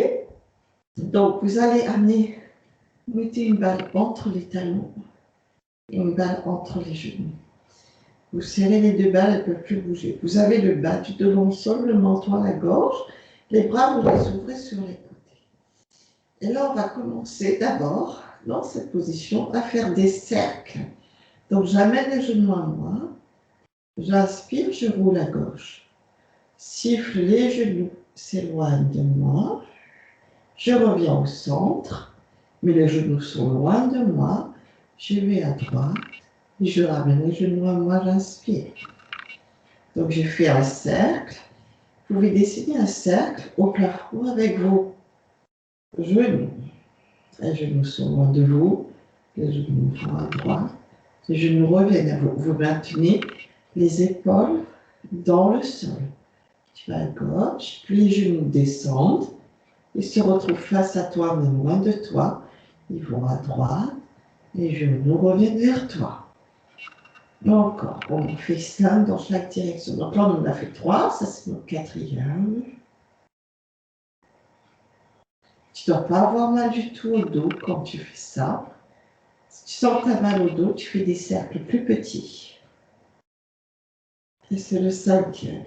Donc, vous allez amener, mettez une balle entre les talons et une balle entre les genoux. Vous serrez les deux balles, elles ne peuvent plus bouger. Vous avez le bas du dos dans le sol, le menton à la gorge. Les bras, vous les ouvrez sur les côtés. Et là, on va commencer d'abord, dans cette position, à faire des cercles. Donc, j'amène les genoux à moi. J'inspire, je roule à gauche. Siffle, les genoux s'éloignent de moi. Je reviens au centre, mais les genoux sont loin de moi. Je vais à droite, Je ramène les genoux à moi, j'inspire. Donc, je fais un cercle. Vous pouvez dessiner un cercle au plafond avec vos genoux. Les genoux sont loin de vous, les genoux vont à droite, les genoux reviennent à vous. Vous maintenez les épaules dans le sol. Tu vas à gauche, puis les genoux descendent. Ils se retrouvent face à toi, mais loin de toi. Ils vont à droite, les genoux reviennent vers toi. Encore, on fait 5 dans chaque direction. Donc là, on en a fait 3, ça c'est mon quatrième. Tu ne dois pas avoir mal du tout au dos quand tu fais ça. Si tu sens que tu as mal au dos, tu fais des cercles plus petits. Et c'est le cinquième.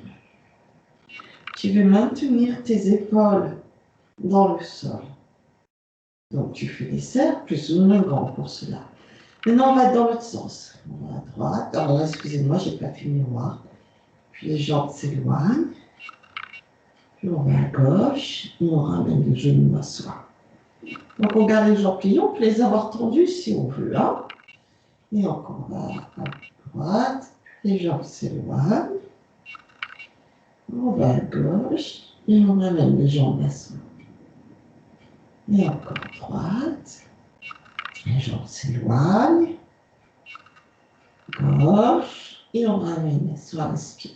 Tu veux maintenir tes épaules dans le sol. Donc tu fais des cercles plus ou moins grands pour cela. Maintenant, on va dans l'autre sens. On va à droite. Alors, excusez-moi, je n'ai pas fait le miroir. Puis les jambes s'éloignent. Puis on va à gauche. Et on ramène le genou à soi. Donc, on garde les jambes pliées. On peut les avoir tendues si on veut. Hein. Et encore, on va à droite. Les jambes s'éloignent. On va à gauche. Et on ramène les jambes à soi. Et encore à droite. Les jambes s'éloignent. Gauche. Et on ramène à soi, inspire.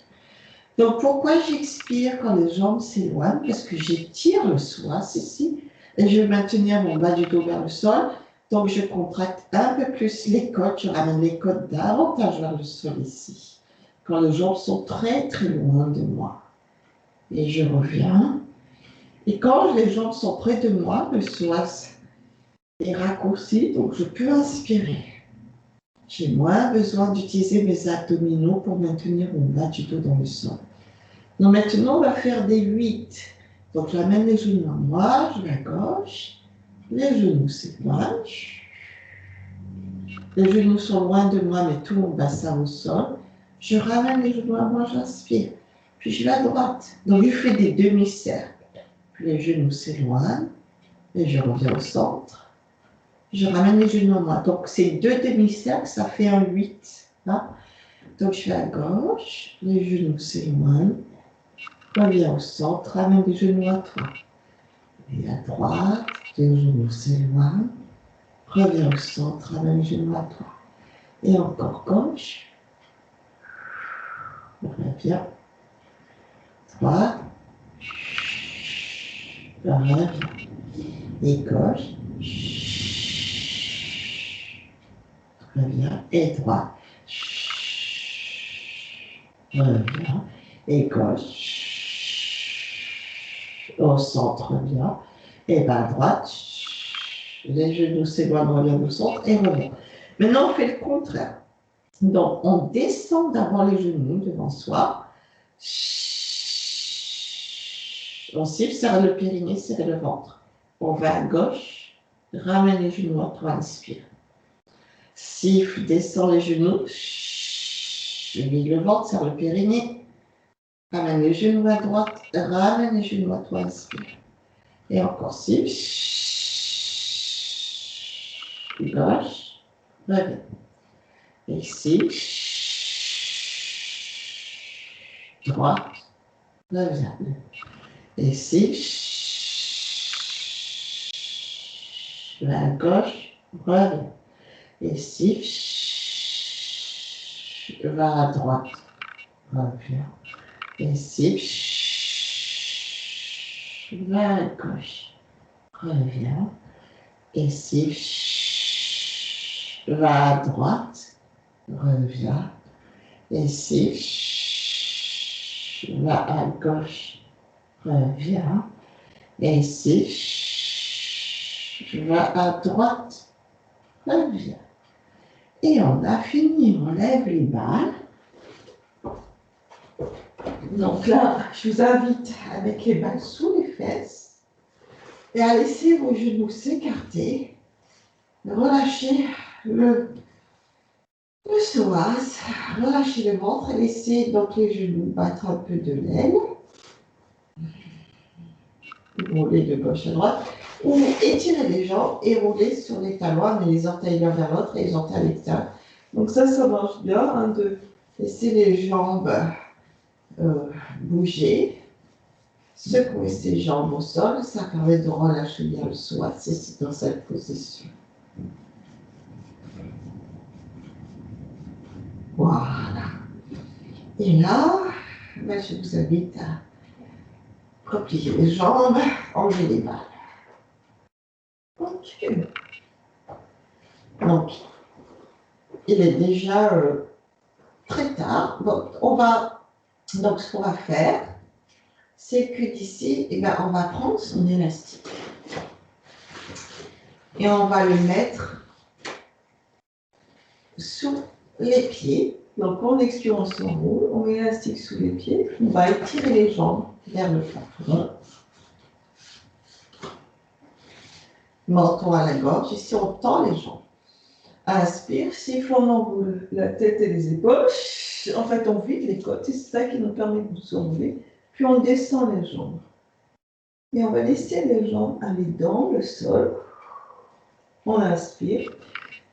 Donc, pourquoi j'expire quand les jambes s'éloignent? Parce que j'étire le psoas ici. Et je vais maintenir mon bas du dos vers le sol. Donc, je contracte un peu plus les côtes. Je ramène les côtes davantage vers le sol ici. Quand les jambes sont très, très loin de moi. Et je reviens. Et quand les jambes sont près de moi, le psoas est raccourci. Donc, je peux inspirer. J'ai moins besoin d'utiliser mes abdominaux pour maintenir mon bas du dos dans le sol. Donc maintenant, on va faire des 8. Donc j'amène les genoux à moi, je vais à gauche, les genoux s'éloignent. Les genoux sont loin de moi, mais tout mon bassin au sol. Je ramène les genoux à moi, j'inspire. Puis je vais à droite. Donc je fais des demi-cercles. Puis les genoux s'éloignent et je reviens au centre. Je ramène les genoux à moi. Donc ces 2 demi-cercles, ça fait un 8. Hein? Donc je vais à gauche, les genoux s'éloignent. Reviens au centre, ramène les genoux à toi. Et à droite, les genoux s'éloignent. Reviens au centre, ramène les genoux à toi. Et encore gauche. Reviens. Droite. Reviens. Et gauche. Reviens. Et droite. Reviens. Et gauche. Au centre, reviens. Et bien à droite. Les genoux s'éloignent, reviennent au centre et revient. Maintenant, on fait le contraire. Donc, on descend d'abord les genoux devant soi. On siffle, serre le périnée, serre le ventre. On va à gauche, ramène les genoux à toi, inspire. Siffle, descend les genoux. Vide le ventre, serre le périnée. Ramène les genoux à droite, ramène les genoux à toi, inspire. Et encore siffle. Gauche, reviens. Ici, droite, reviens. Ici, va à gauche, reviens. Ici, va à droite, reviens. Ici, va à gauche, reviens. Ici, va à droite, reviens. Ici, va à gauche, reviens. Ici, va à droite, reviens. Et on a fini, on lève les balles. Donc là, je vous invite avec les balles sous les fesses et à laisser vos genoux s'écarter. Relâchez le psoas, relâchez le ventre et laissez donc les genoux battre un peu de l'aile. Roulez de gauche à droite. Ou étirez les jambes et roulez sur les talons, mais les orteils l'un vers l'autre et les orteils à l'extérieur. Donc ça marche bien, hein, de laisser les jambes bouger. Secouer ses jambes au sol, ça permet de relâcher bien le psoas, c'est dans cette position. Voilà. Et là, ben, je vous invite à replier les jambes, enlever les balles. Continue. Donc, il est déjà très tard. Donc, ce qu'on va faire, c'est que d'ici, eh ben, on va prendre son élastique et on va le mettre sous les pieds. Donc, en expire, on s'enroule, on met l'élastique sous les pieds, on va étirer les jambes vers le plafond. Menton à la gorge, ici on tend les jambes. Inspire, siffle, on enroule la tête et les épaules. En fait, on vide les côtes, c'est ça qui nous permet de nous enrouler. Puis on descend les jambes. Et on va laisser les jambes aller dans le sol. On inspire.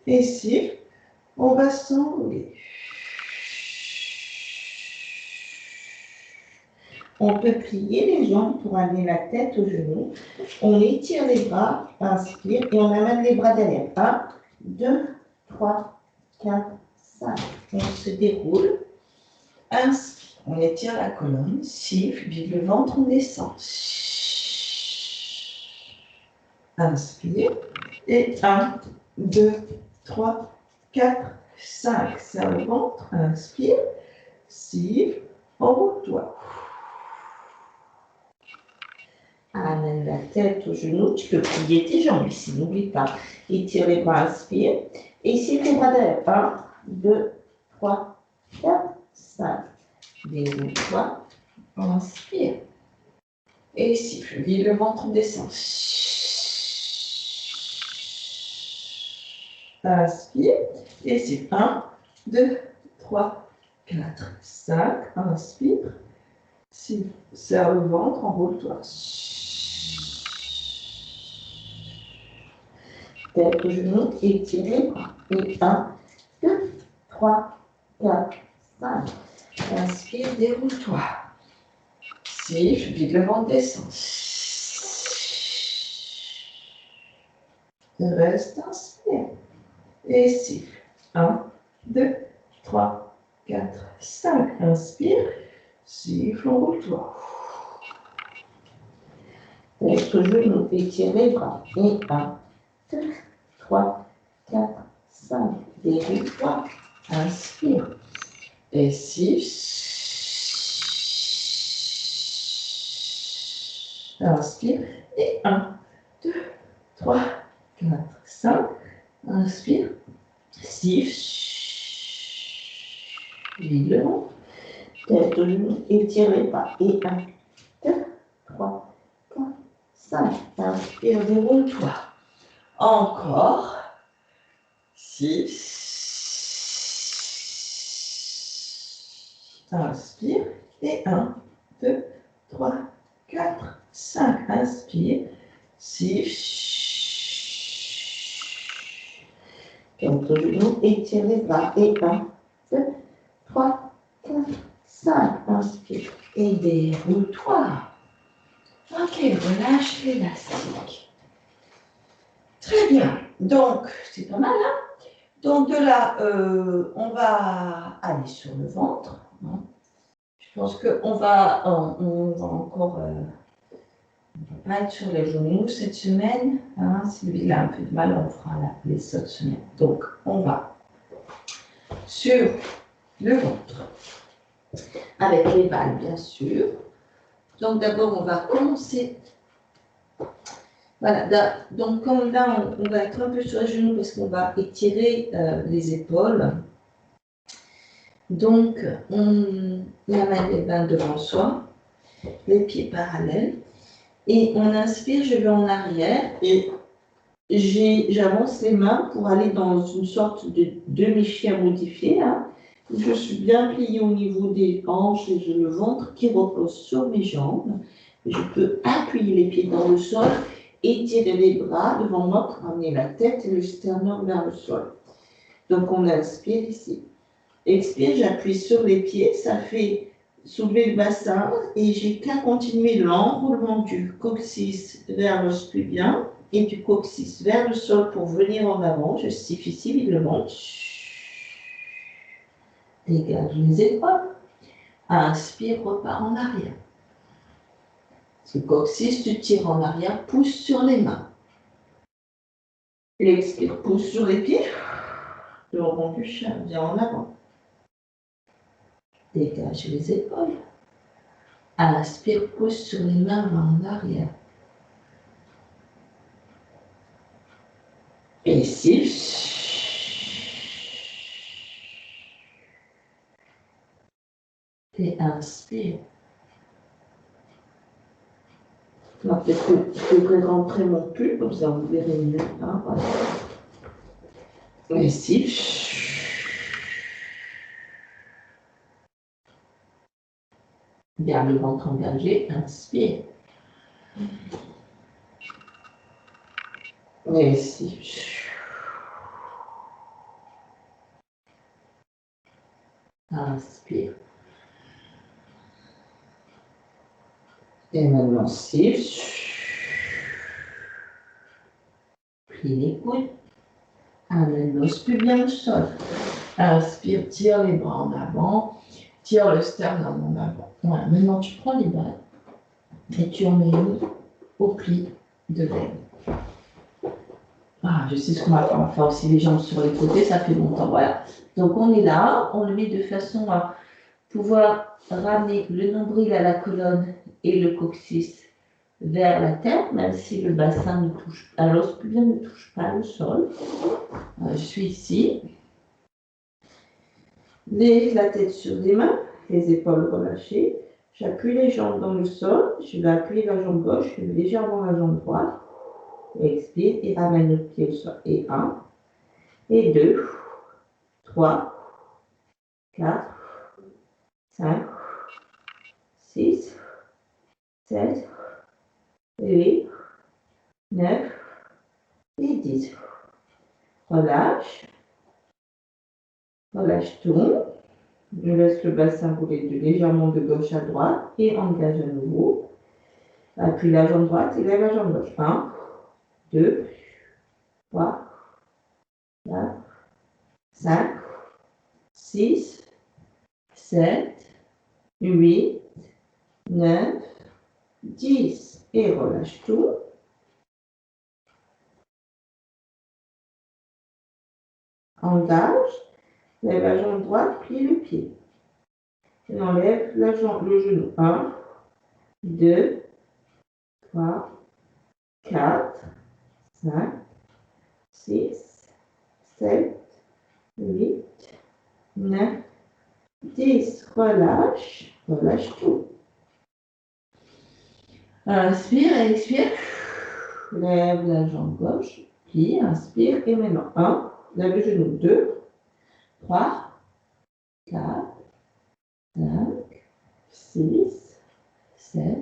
Et siffle, on va s'enrouler. On peut plier les jambes pour amener la tête au genou. On étire les bras, inspire, et on amène les bras derrière. 1, 2, 3, 4, 5. On se déroule. Inspire, on étire la colonne. Siffle, vide le ventre, on descend. Inspire. Et 1, 2, 3, 4, 5. Serre le ventre. Inspire. Siffle. Enroule-toi. Amène la tête au genou. Tu peux plier tes jambes ici, n'oublie pas. Étire les bras, inspire. Et ici, tes bras derrière. 1, 2, 3, 4, 5. Déroule-toi. Inspire. Et siffle. Vide le ventre, on descend. Inspire. Et siffle. 1, 2, 3, 4, 5. Inspire. Siffle. Serre le ventre, enroule-toi. Tête au genou, étire les bras. Et 1, 2, 3, 4, 5. Inspire, déroule-toi. Siffle, vide le ventre, descend. Reste, inspire. Et siffle. 1, 2, 3, 4, 5. Inspire. Siffle, enroule-toi. Tête au genou, étire les bras. Et 1, 2, 3, 4, 5. Déroule-toi. Inspire. Et siffle. Inspire. Et 1, 2, 3, 4, 5. Inspire. Siffle. Vide le ventre. Tête au genou, étire les bras. Et 1, 2, 3, 4, 5. Inspire, déroule-toi. Encore. 6. Inspire. Et 1, 2, 3, 4, 5. Inspire. 6. Tête au genou, étire les bras. Et 1, 2, 3, 4, 5. Inspire. Et déroule-toi. Ok, relâche l'élastique. Très bien. Donc, c'est pas mal, hein? Donc, de là, on va aller sur le ventre. Hein. Je pense qu'on va, on va encore... on va pas être sur les genoux cette semaine. Hein. Sylvie a un peu de mal, on fera les autres semaines. Donc, on va sur le ventre. Avec les balles, bien sûr. Donc, d'abord, on va commencer. Voilà. Donc, comme là, on va être un peu sur les genoux parce qu'on va étirer les épaules. Donc, on amène les mains devant soi, les pieds parallèles. Et on inspire, je vais en arrière et j'avance les mains pour aller dans une sorte de demi-chien modifié. Hein. Je suis bien pliée au niveau des hanches et le ventre qui repose sur mes jambes. Je peux appuyer les pieds dans le sol, étirer les bras devant moi pour amener la tête et le sternum vers le sol. Donc, on inspire ici. Expire, j'appuie sur les pieds, ça fait soulever le bassin et j'ai qu'à continuer l'enroulement du coccyx vers l'os pubien et du coccyx vers le sol pour venir en avant. Je siffle ici visiblement. Dégage les épaules. Inspire, repars en arrière. Le coccyx, tu tires en arrière, pousse sur les mains. Expire, pousse sur les pieds. Le rond du chat, viens en avant. Dégage les épaules. Inspire, pousse sur les mains, va en arrière. Et siffle. Et inspire. Là, peut-être que je devrais rentrer mon pull, comme ça vous verrez mieux. Hein, voilà. Et siffle. Garde le ventre engagé, inspire. Et siffle. Inspire. Et maintenant, siffle. Plie les coudes. Amène l'os pubien au sol. Inspire, tire les bras en avant. Tire le sternum en avant. Voilà, maintenant tu prends les balles et tu en mets une au pli de l'aine. Ah, je sais ce qu'on va faire. On va faire aussi les jambes sur les côtés, ça fait longtemps. Voilà. Donc on est là, on le met de façon à pouvoir ramener le nombril à la colonne et le coccyx vers la terre, même si le bassin ne touche pas, l'os pubien ne touche pas le sol. Je suis ici. La tête sur les mains, les épaules relâchées. J'appuie les jambes dans le sol. Je vais appuyer la jambe gauche, je vais légèrement la jambe droite. Expire et ramène le pied au sol. Et 1, et 2, 3, 4, 5, 6, 7, 8, 9 et 10. Relâche. Relâche tout. Je laisse le bassin rouler légèrement de gauche à droite et engage à nouveau. Appuie la jambe droite et lève la jambe gauche. 1, 2, 3, 4, 5, 6, 7, 8, 9, 10. Et relâche tout. Engage. Lève la jambe droite, plie le pied. Et enlève le genou. 1, 2, 3, 4, 5, 6, 7, 8, 9, 10. Relâche. Relâche tout. Inspire et expire. Lève la jambe gauche. Plie. Inspire. Et maintenant 1. Lève le genou. 2, 3, 4, 5, 6, 7,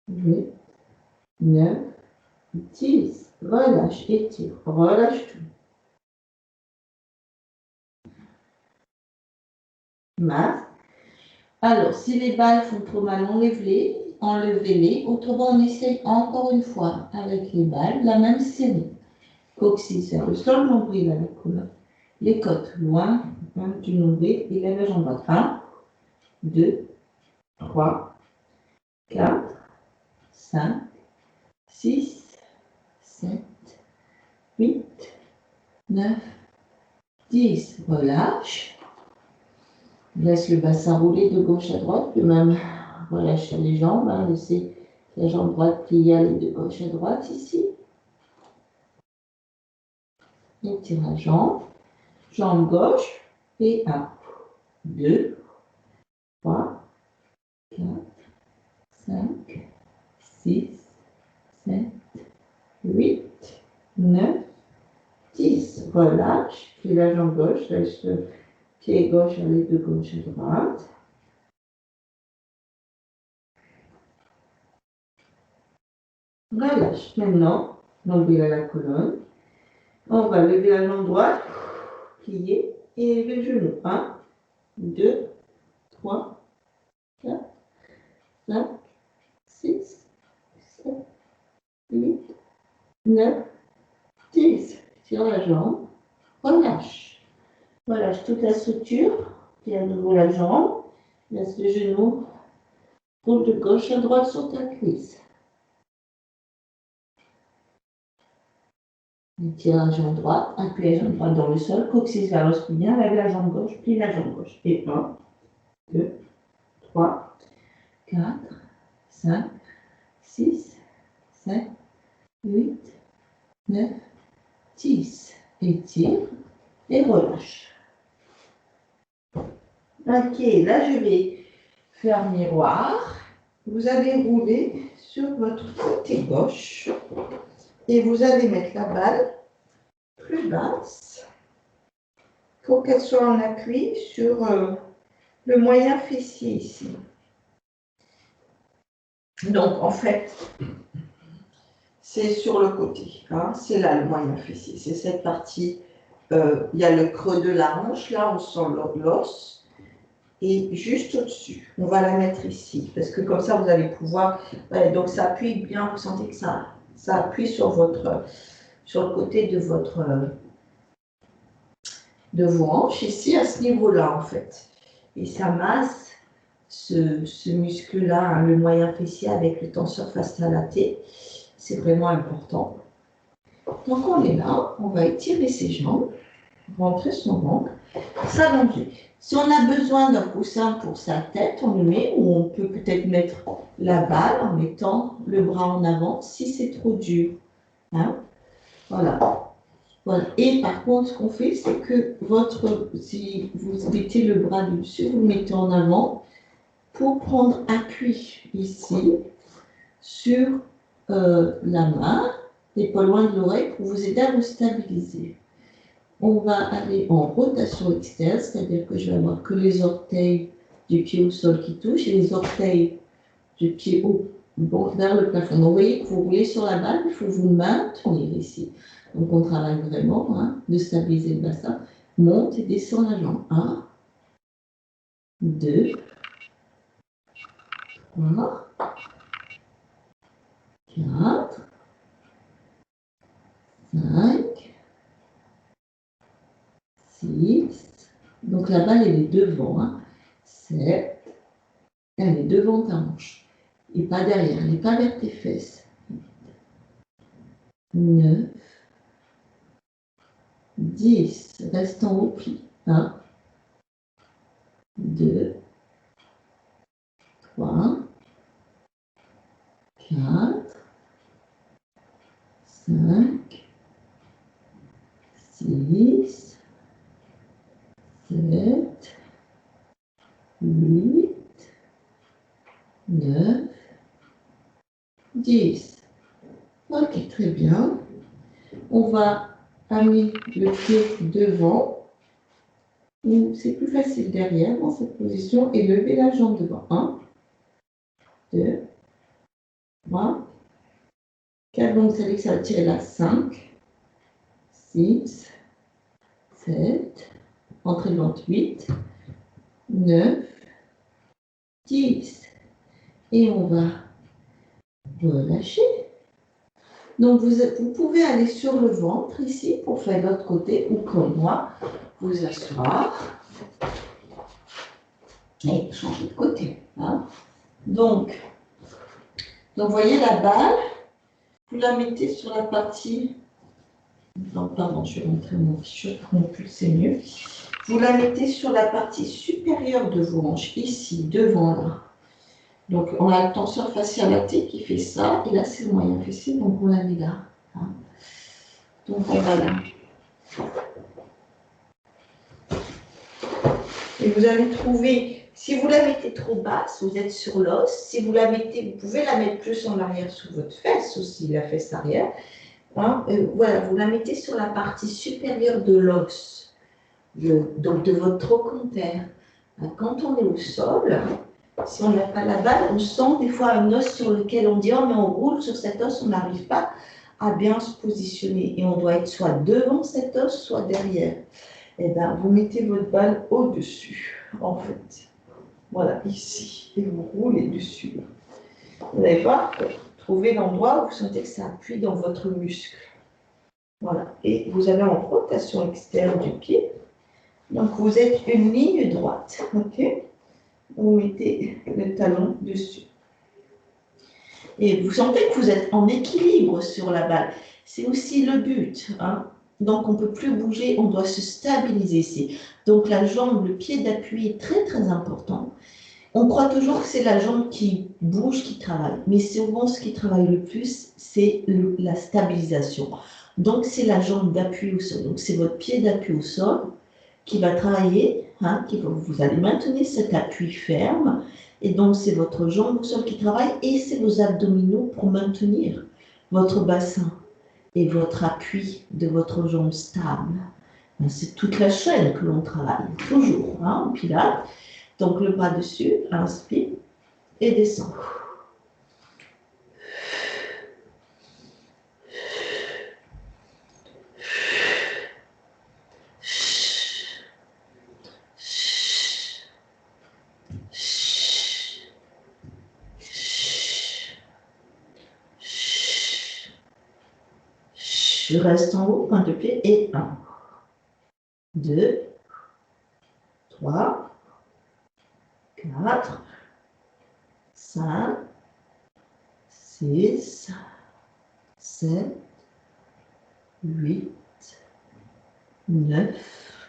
8, 9, 10. Relâche, étire, relâche tout. Masque. Alors, si les balles font trop mal, enlevez-les. Autrement, on essaye encore une fois avec les balles, la même série. Coccyx vers le sol, nombril à la colonne. Les côtes loin du nombril et lève la jambe droite. 1, 2, 3, 4, 5, 6, 7, 8, 9, 10. Relâche. Laisse le bassin rouler de gauche à droite. De même, relâche les jambes. Laissez la jambe droite plier, aller de gauche à droite ici. Étire la jambe. Jambe gauche. Et 1, 2, 3, 4, 5, 6, 7, 8, 9, 10. Relâche. Puis la jambe gauche. Laisse le pied gauche aller de gauche à droite. Relâche. Maintenant, nombril à la colonne. On va lever la jambe droite, plier et élever le genou. 1, 2, 3, 4, 5, 6, 7, 8, 9, 10. Tire la jambe, relâche. Relâche toute la structure, tire à nouveau la jambe, laisse le genou, roule de gauche à droite sur ta cuisse. Tire la jambe droite, appuie la jambe droite dans le sol, coccyx vers l'os bien, lève la jambe gauche, plie la jambe gauche. Et 1, 2, 3, 4, 5, 6, 7, 8, 9, 10. Étire et relâche. Ok, là je vais faire miroir. Vous allez rouler sur votre côté gauche et vous allez mettre la balle plus basse. Il faut qu'elle soit en appui sur le moyen fessier ici. Donc en fait, c'est sur le côté, hein, c'est là le moyen fessier, c'est cette partie, il y a le creux de la hanche, là on sent l'os, et juste au-dessus, on va la mettre ici, parce que comme ça vous allez pouvoir, donc ça appuie bien, vous sentez que ça appuie sur le côté de vos hanches, ici à ce niveau-là en fait, et ça masse ce muscle-là, hein, le moyen fessier avec le tenseur fascial laté. C'est vraiment important. Donc on est là, on va étirer ses jambes, rentrer son ventre, s'allonger. Si on a besoin d'un coussin pour sa tête, on le met, ou on peut peut-être mettre la balle en mettant le bras en avant si c'est trop dur. Hein? Voilà. Voilà. Et par contre, ce qu'on fait, c'est que si vous mettez le bras dessus, vous le mettez en avant pour prendre appui ici sur la main et pas loin de l'oreille pour vous aider à vous stabiliser. On va aller en rotation externe, c'est-à-dire que je vais avoir que les orteils du pied au sol qui touchent et les orteils du pied vers le plafond. Donc vous voyez que vous roulez sur la balle, il faut vous maintenir ici. Donc on travaille vraiment de stabiliser le bassin. Monte et descend la jambe. 1, 2, 3, 4, 5, 6, donc la balle elle est devant, 7, elle est devant ta hanche, et pas derrière, elle n'est pas vers tes fesses. 9, 10, reste en haut pli. 1, 2, 3, 4, 5, 6, 7, 8, 9, 10. Ok, très bien. On va amener le pied devant, ou c'est plus facile derrière dans cette position, et lever la jambe devant. 1, 2, 3, 4, donc ça veut dire que ça va tirer là. 5, 6, 7, entrée de ventre 8, 9, 10. Et on va relâcher. Donc vous pouvez aller sur le ventre ici pour faire l'autre côté, ou comme moi, vous asseoir et changer de côté. Hein. Donc, vous voyez la balle, vous la mettez sur la partie. Non, pardon, je vais montrer mon pull, c'est mieux. Vous la mettez sur la partie supérieure de vos hanches, ici, devant là. Donc, on a le tenseur fascial laté qui fait ça, et là, c'est le moyen fessier, donc on la met là. Hein. Donc, on va là. Et vous allez trouver, si vous la mettez trop basse, vous êtes sur l'os. Si vous la mettez, vous pouvez la mettre plus en arrière sous votre fesse aussi, la fesse arrière. Hein, voilà, vous la mettez sur la partie supérieure de l'os, donc de votre trochanter. Quand on est au sol, si on n'a pas la balle, on sent des fois un os sur lequel on dit « Oh, mais on roule sur cet os, on n'arrive pas à bien se positionner. » Et on doit être soit devant cet os, soit derrière. et bien vous mettez votre balle au-dessus, en fait. Voilà, ici. Et vous roulez dessus. Vous n'allez pas trouver l'endroit où vous sentez que ça appuie dans votre muscle. Voilà. Et vous avez en rotation externe du pied. Donc vous êtes une ligne droite. OK? Vous mettez le talon dessus. Et vous sentez que vous êtes en équilibre sur la balle. C'est aussi le but. Hein? Donc, on ne peut plus bouger, on doit se stabiliser ici. Donc, la jambe, le pied d'appui est très, très important. On croit toujours que c'est la jambe qui bouge, qui travaille. Mais souvent, ce qui travaille le plus, c'est la stabilisation. Donc, c'est la jambe d'appui au sol. Donc, c'est votre pied d'appui au sol qui va travailler, hein, vous allez maintenir cet appui ferme. Et donc, c'est votre jambe au sol qui travaille et c'est vos abdominaux pour maintenir votre bassin et votre appui de votre jambe stable. C'est toute la chaîne que l'on travaille, toujours, hein, en pilates. Donc, le bras dessus, inspire et descend. Je reste en haut, point de pied, et 1, 2, 3, 4, 5, 6, 7, 8, 9,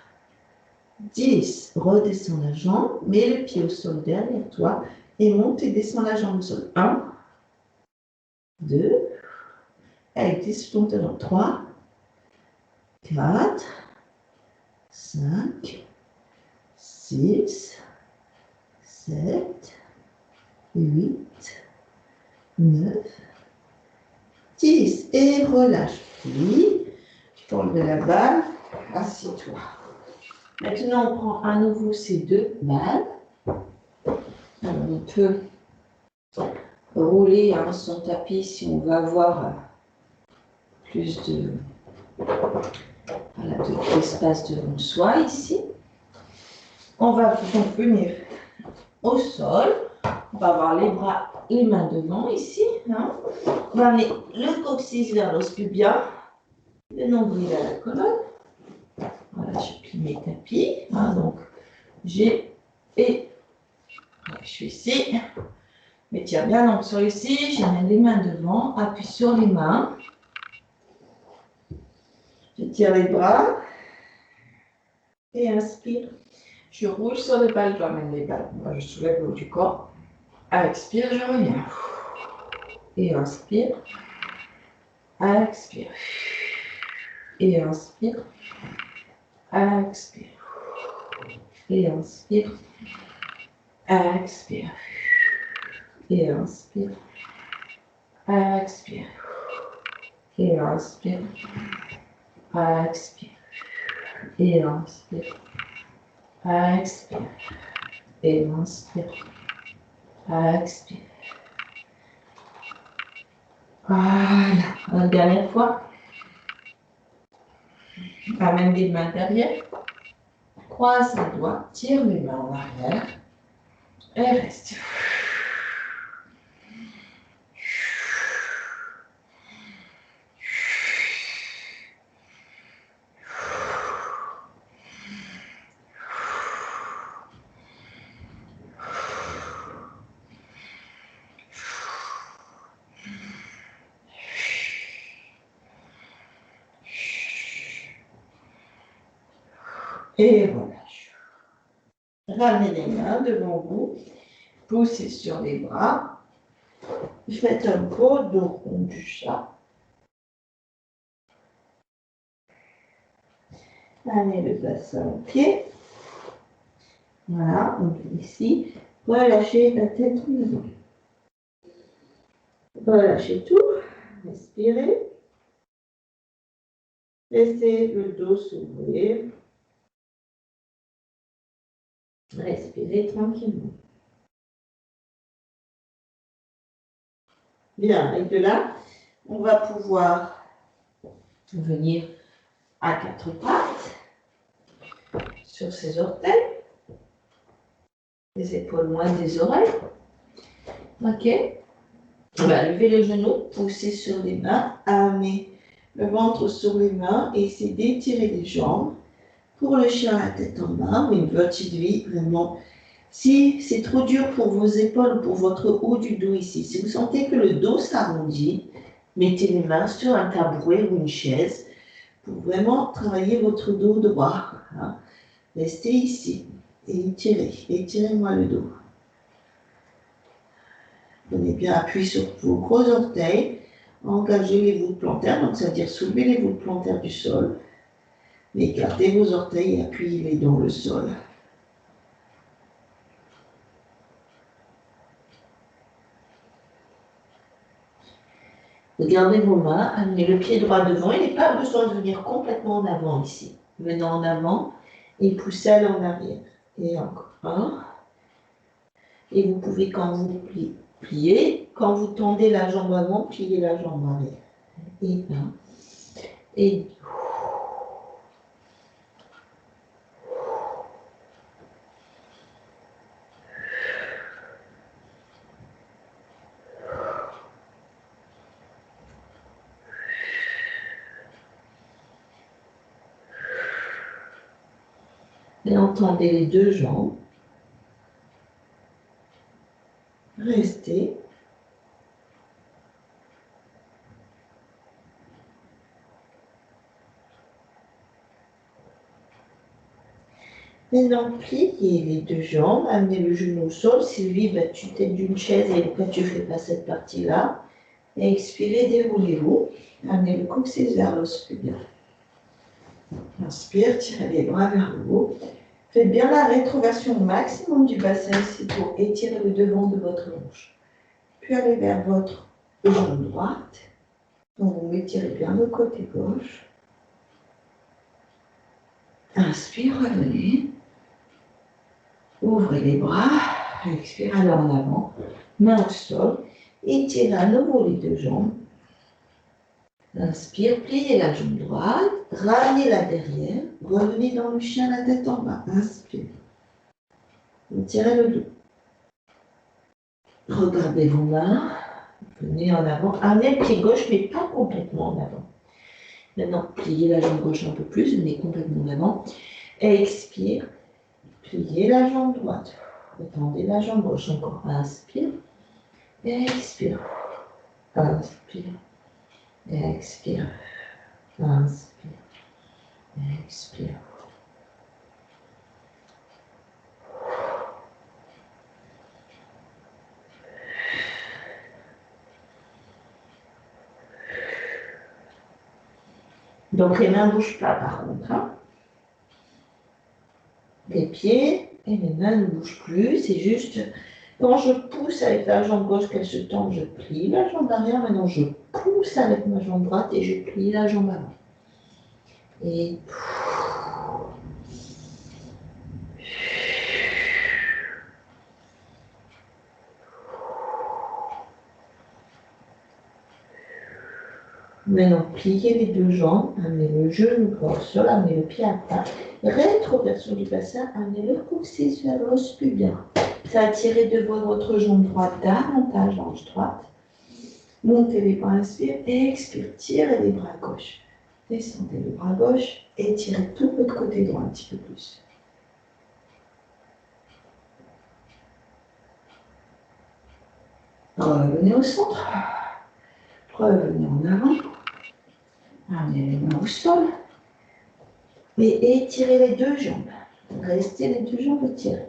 10. Redescends la jambe, mets le pied au sol derrière toi et monte et descends la jambe au sol. 1, 2, avec 10 ton talon. 3, 4, 5, 6, 7, 8, 9, 10. Et relâche. Puis, tombe de la balle, assis-toi. Maintenant, on prend à nouveau ces deux balles. Alors, on peut rouler son tapis si on veut avoir plus d'espace devant soi ici. On va donc venir au sol. On va avoir les mains devant ici. Hein. On va amener le coccyx vers l'os pubien, le nombril à la colonne. Voilà, je plie mes tapis. Hein, donc, je suis ici. Mais tiens bien donc sur ici, j'amène les mains devant, appuie sur les mains. Je tire les bras et inspire. Je roule sur les balles, j'emmène les balles. Moi, je soulève le haut du corps. Expire, je reviens. Et inspire. Expire. Et inspire. Expire. Et inspire. Expire. Et inspire. Expire. Et inspire. Expire. Et inspire. Expire. Et inspire. Expire. Voilà. La dernière fois. Amène les mains derrière. Croise les doigts. Tire les mains en arrière. Et reste. Et relâche. Ramenez les mains devant vous. Poussez sur les bras. Faites un pot de rond du chat. Amenez le bassin au pied. Voilà, on vient ici. Relâchez la tête en avant. Relâchez tout. Respirez. Laissez le dos s'ouvrir. Respirez tranquillement. Bien, et de là, on va pouvoir venir à quatre pattes. sur ses orteils. Les épaules loin des oreilles. Ok. On va lever les genoux, pousser sur les mains, amener le ventre sur les mains et essayer d'étirer les jambes. Pour le chien, la tête en bas, ou une petite vie, vraiment. Si c'est trop dur pour vos épaules ou pour votre haut du dos ici, si vous sentez que le dos s'arrondit, mettez les mains sur un tabouret ou une chaise pour vraiment travailler votre dos droit. Hein. Restez ici et étirez-moi le dos. Prenez bien appui sur vos gros orteils, engagez les voûtes plantaires, donc ça veut dire soulevez les voûtes plantaires du sol, mais gardez vos orteils et appuyez-les dans le sol. Regardez vos mains, amenez le pied droit devant, il n'est pas besoin de venir complètement en avant ici. Venez en avant et poussez en arrière. Et encore un. Et vous pouvez, quand vous pliez, quand vous tendez la jambe avant, pliez la jambe arrière. Et un. Et et entendez les deux jambes. Restez. Maintenant, pliez les deux jambes, amenez le genou au sol. Sylvie, tu t'aides d'une chaise et pourquoi tu ne fais pas cette partie-là? Et expirez, déroulez-vous. Amenez le coccyx vers l'os pubien. Inspire, tirez les bras vers le haut. Faites bien la rétroversion au maximum du bassin ici pour étirer le devant de votre hanche. Puis allez vers votre jambe droite. Donc vous étirez bien le côté gauche. Inspire, revenez. Ouvrez les bras. Expire, allez en avant. Main au sol. Étirez à nouveau les deux jambes. Inspire, pliez la jambe droite, ramenez-la derrière, revenez dans le chien, la tête en bas. Inspire. Tirez le dos. Regardez vos mains, venez en avant, amenez le pied gauche, mais pas complètement en avant. Maintenant, pliez la jambe gauche un peu plus, venez complètement en avant. Expire, pliez la jambe droite, étendez la jambe gauche encore. Inspire, expire, inspire, expire, inspire, expire. Donc les mains ne bougent pas par contre. Hein. Les pieds et les mains ne bougent plus. C'est juste quand je pousse avec la jambe gauche qu'elle se tend, je plie la jambe arrière. Maintenant je pousse avec ma jambe droite et je plie la jambe avant. Et maintenant, pliez les deux jambes, amenez le genou droit au sol, amenez le pied à plat. Rétroversion du bassin, amenez le coccyx vers l'os pubien. Ça attire devant votre jambe droite davantage hanche droite. Montez les bras, inspire et expire. Tirez les bras gauche. Descendez le bras gauche et tirez tout votre côté droit un petit peu plus. Revenez au centre. Revenez en avant. Amenez les mains au sol. Et étirez les deux jambes. Restez les deux jambes étirées.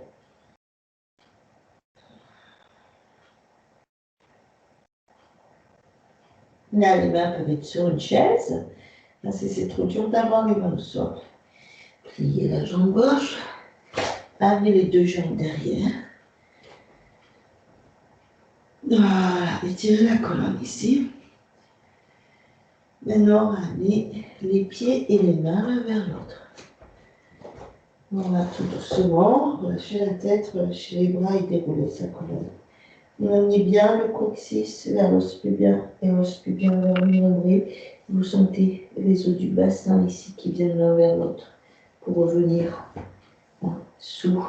Là, les mains peuvent être sur une chaise. Là, si c'est trop dur d'avoir les mains au sol. Pliez la jambe gauche. Amenez les deux jambes derrière. Voilà, étirez la colonne ici. Maintenant, amenez les pieds et les mains l'un vers l'autre. Voilà, tout doucement. Relâchez la tête, relâchez les bras et déroulez sa colonne. Amenez bien le coccyx vers l'os pubien et l'os pubien vers le nombril. Vous sentez les os du bassin ici qui viennent l'un vers l'autre pour revenir sous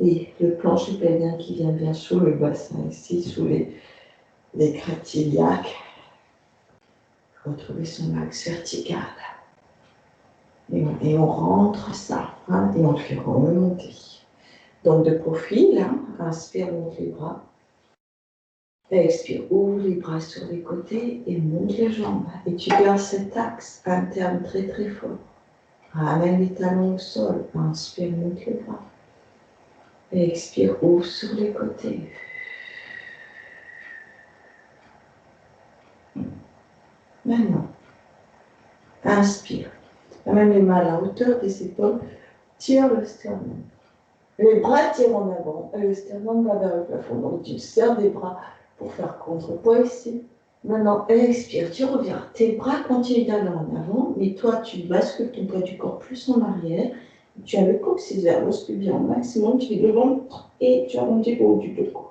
le plancher pelvien qui vient bien sous le bassin, ici, sous les crêtes iliaques. Retrouver son axe vertical. Et on rentre ça, hein, et on le fait remonter. Donc de profil, hein, inspire, monte les bras. Expire, ouvre les bras sur les côtés et monte les jambes. Et tu gardes cet axe interne très très fort. Ramène les talons au sol. Inspire, monte les bras. Expire, ouvre sur les côtés. Maintenant, inspire. Amène les mains à la hauteur des épaules. Tire le sternum. Les bras tirent en avant et le sternum va vers le plafond. Donc tu serres des bras pour faire contrepoids ici. Maintenant, expire, tu reviens. Tes bras continuent d'aller en avant, mais toi, tu bascules ton poids du corps plus en arrière. Tu as le coccyx vers l'os pubien au maximum, tu fais le ventre et tu arrondis le haut du dos.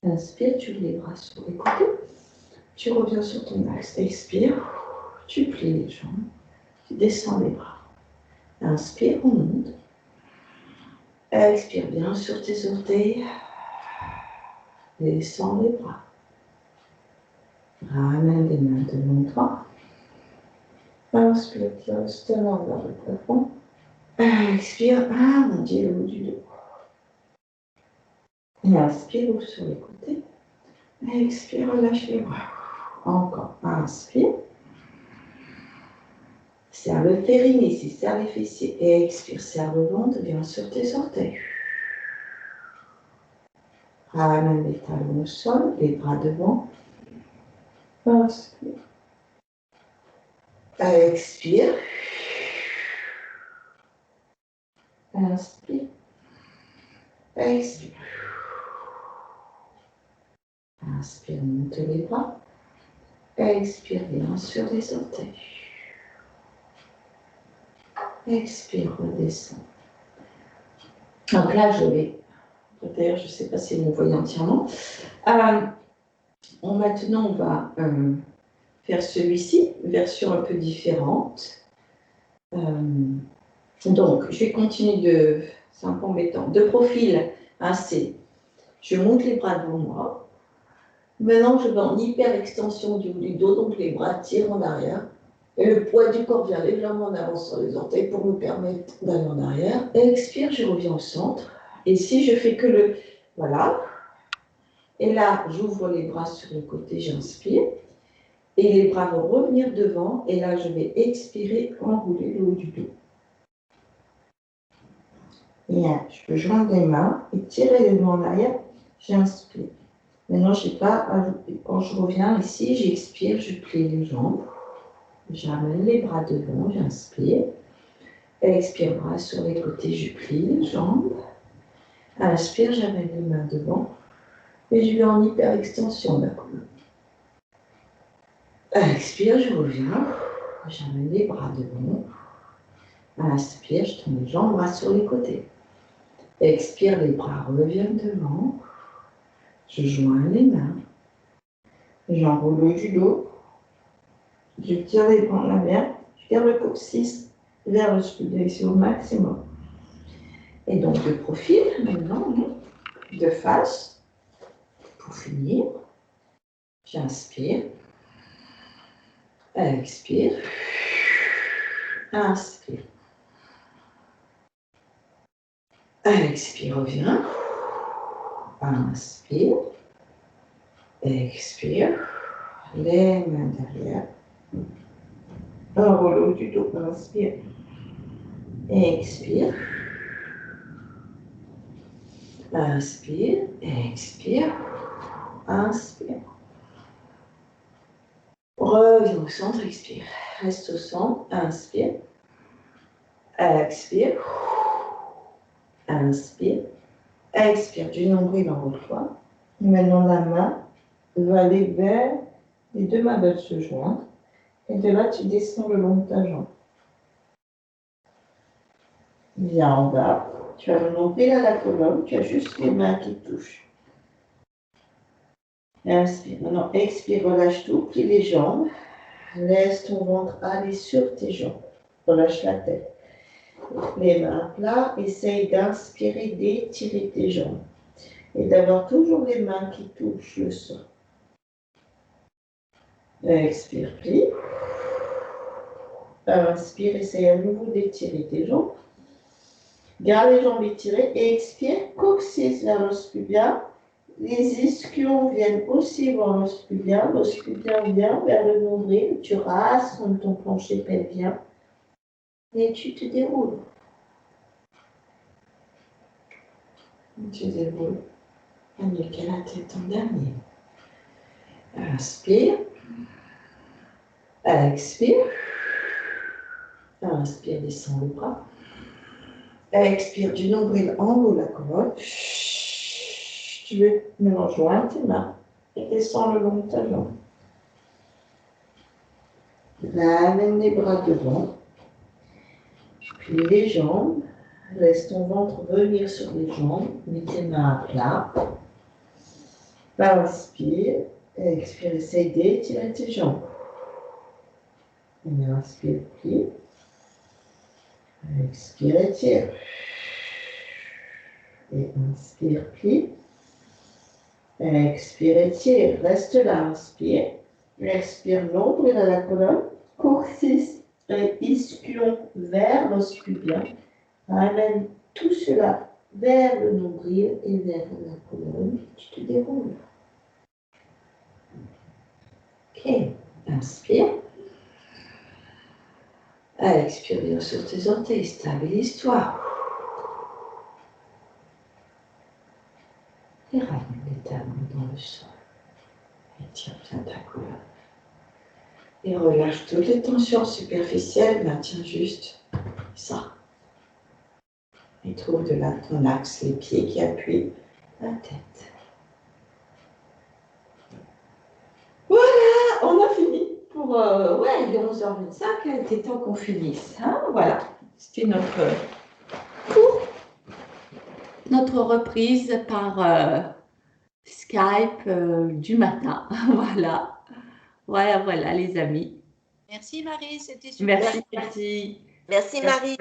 Inspire, tu ouvres les bras sur les côtés. Tu reviens sur ton axe. Expire, tu plies les jambes. Tu descends les bras. Inspire, on monte. Expire bien sur tes orteils. Descends les bras. Ramène les mains devant toi. Inspire, tire le sternum vers le plafond. Expire, arrondis le haut du dos. Et inspire, ouvre sur les côtés. Expire, relâche les bras. Encore, inspire. Serre le périnée ici, serre les fessiers. Et expire, serre le ventre, viens sur tes orteils. Ramène les talons au sol, les bras devant. Inspire. Expire. Inspire. Expire. Inspire, monte les bras. Expire, viens sur les orteils. Expire, redescends. Donc là, je vais. D'ailleurs, je ne sais pas si vous me voyez entièrement. Maintenant, on va faire celui-ci, version un peu différente. Donc, je vais continuer de. C'est un peu embêtant. De profil, C. Je monte les bras devant moi. Maintenant, je vais en hyper extension du haut du dos, donc les bras tirent en arrière. Et le poids du corps vient légèrement en avant sur les orteils pour me permettre d'aller en arrière. Expire, je reviens au centre. Et si je fais que le... Voilà. Et là, j'ouvre les bras sur le côté, j'inspire. Et les bras vont revenir devant. Et là, je vais expirer, enrouler le haut du dos. Et là, je peux joindre les mains et tirer les mains en arrière. J'inspire. Maintenant, je n'ai pas ajouté. Quand je reviens ici, j'expire, je plie les jambes. J'amène les bras devant, j'inspire. Expire, bras sur les côtés, je plie les jambes. Inspire, j'amène les mains devant. Et je vais en hyper extension d'un coup. Expire, je reviens. J'amène les bras devant. Inspire, je tourne les jambes, bras sur les côtés. Expire, les bras reviennent devant. Je joins les mains. J'enroule le du dos. Je tire les bras en arrière. Je garde le coccyx vers le sculpteur ici au maximum. Et donc de profil, maintenant, de face. Pour finir, j'inspire. Expire. Inspire. Expire, reviens. Inspire. Expire. Les mains derrière. Enroule le haut du dos. Inspire. Expire. Inspire. Expire. Inspire. Reviens au centre, expire. Reste au centre, inspire. Expire. Inspire. Expire. Du nombril enroule-toi. Maintenant, la main va aller vers. Les deux mains veulent se joindre. Et de là, tu descends le long de ta jambe. Viens en bas. Tu as le nombril à la colonne. Tu as juste les mains qui touchent. Inspire. Maintenant, expire, relâche tout, plie les jambes. Laisse ton ventre aller sur tes jambes. Relâche la tête. Les mains à plat, essaye d'inspirer, d'étirer tes jambes et d'avoir toujours les mains qui touchent le sol. Expire, plie. Inspire, essaye à nouveau d'étirer tes jambes. Garde les jambes étirées et expire, coccyx vers l'os pubien. Les ischions viennent aussi vers l'os pubien. L'os pubien vient vers le nombril. Tu rassembles ton plancher pelvien et tu te déroules. Tu déroules la nuque et la tête en dernier. Inspire. Expire. Inspire, descends le bras. Expire du nombril en haut la colonne. Tu rejoins tes mains et descends le long de ta jambe. Ramène les bras devant. Plie les jambes. Laisse ton ventre venir sur les jambes. Mets tes mains à plat. Inspire. Expire, essaye d'étirer tes jambes. Et inspire, plie. Expire, étire. Et inspire, plie. Expire, étire. Reste là, inspire. Expire, nombril à la colonne. Coccyx et ischion vers l'os pubien. Ramène tout cela vers le nombril et vers la colonne. Tu te déroules. Ok. Inspire. Expire bien sur tes orteils. Stabilise-toi. Et ramène les talons dans le sol. Étire bien ta colonne. Et relâche toutes les tensions superficielles. Maintiens juste ça. Et trouve de là ton axe, les pieds qui appuient la tête. Voilà, on a fini pour, il est 11h25, il était temps qu'on finisse. Hein, voilà, c'était notre cours, notre reprise par Skype du matin. Voilà les amis. Merci Marie, c'était super. Merci. Merci Marie.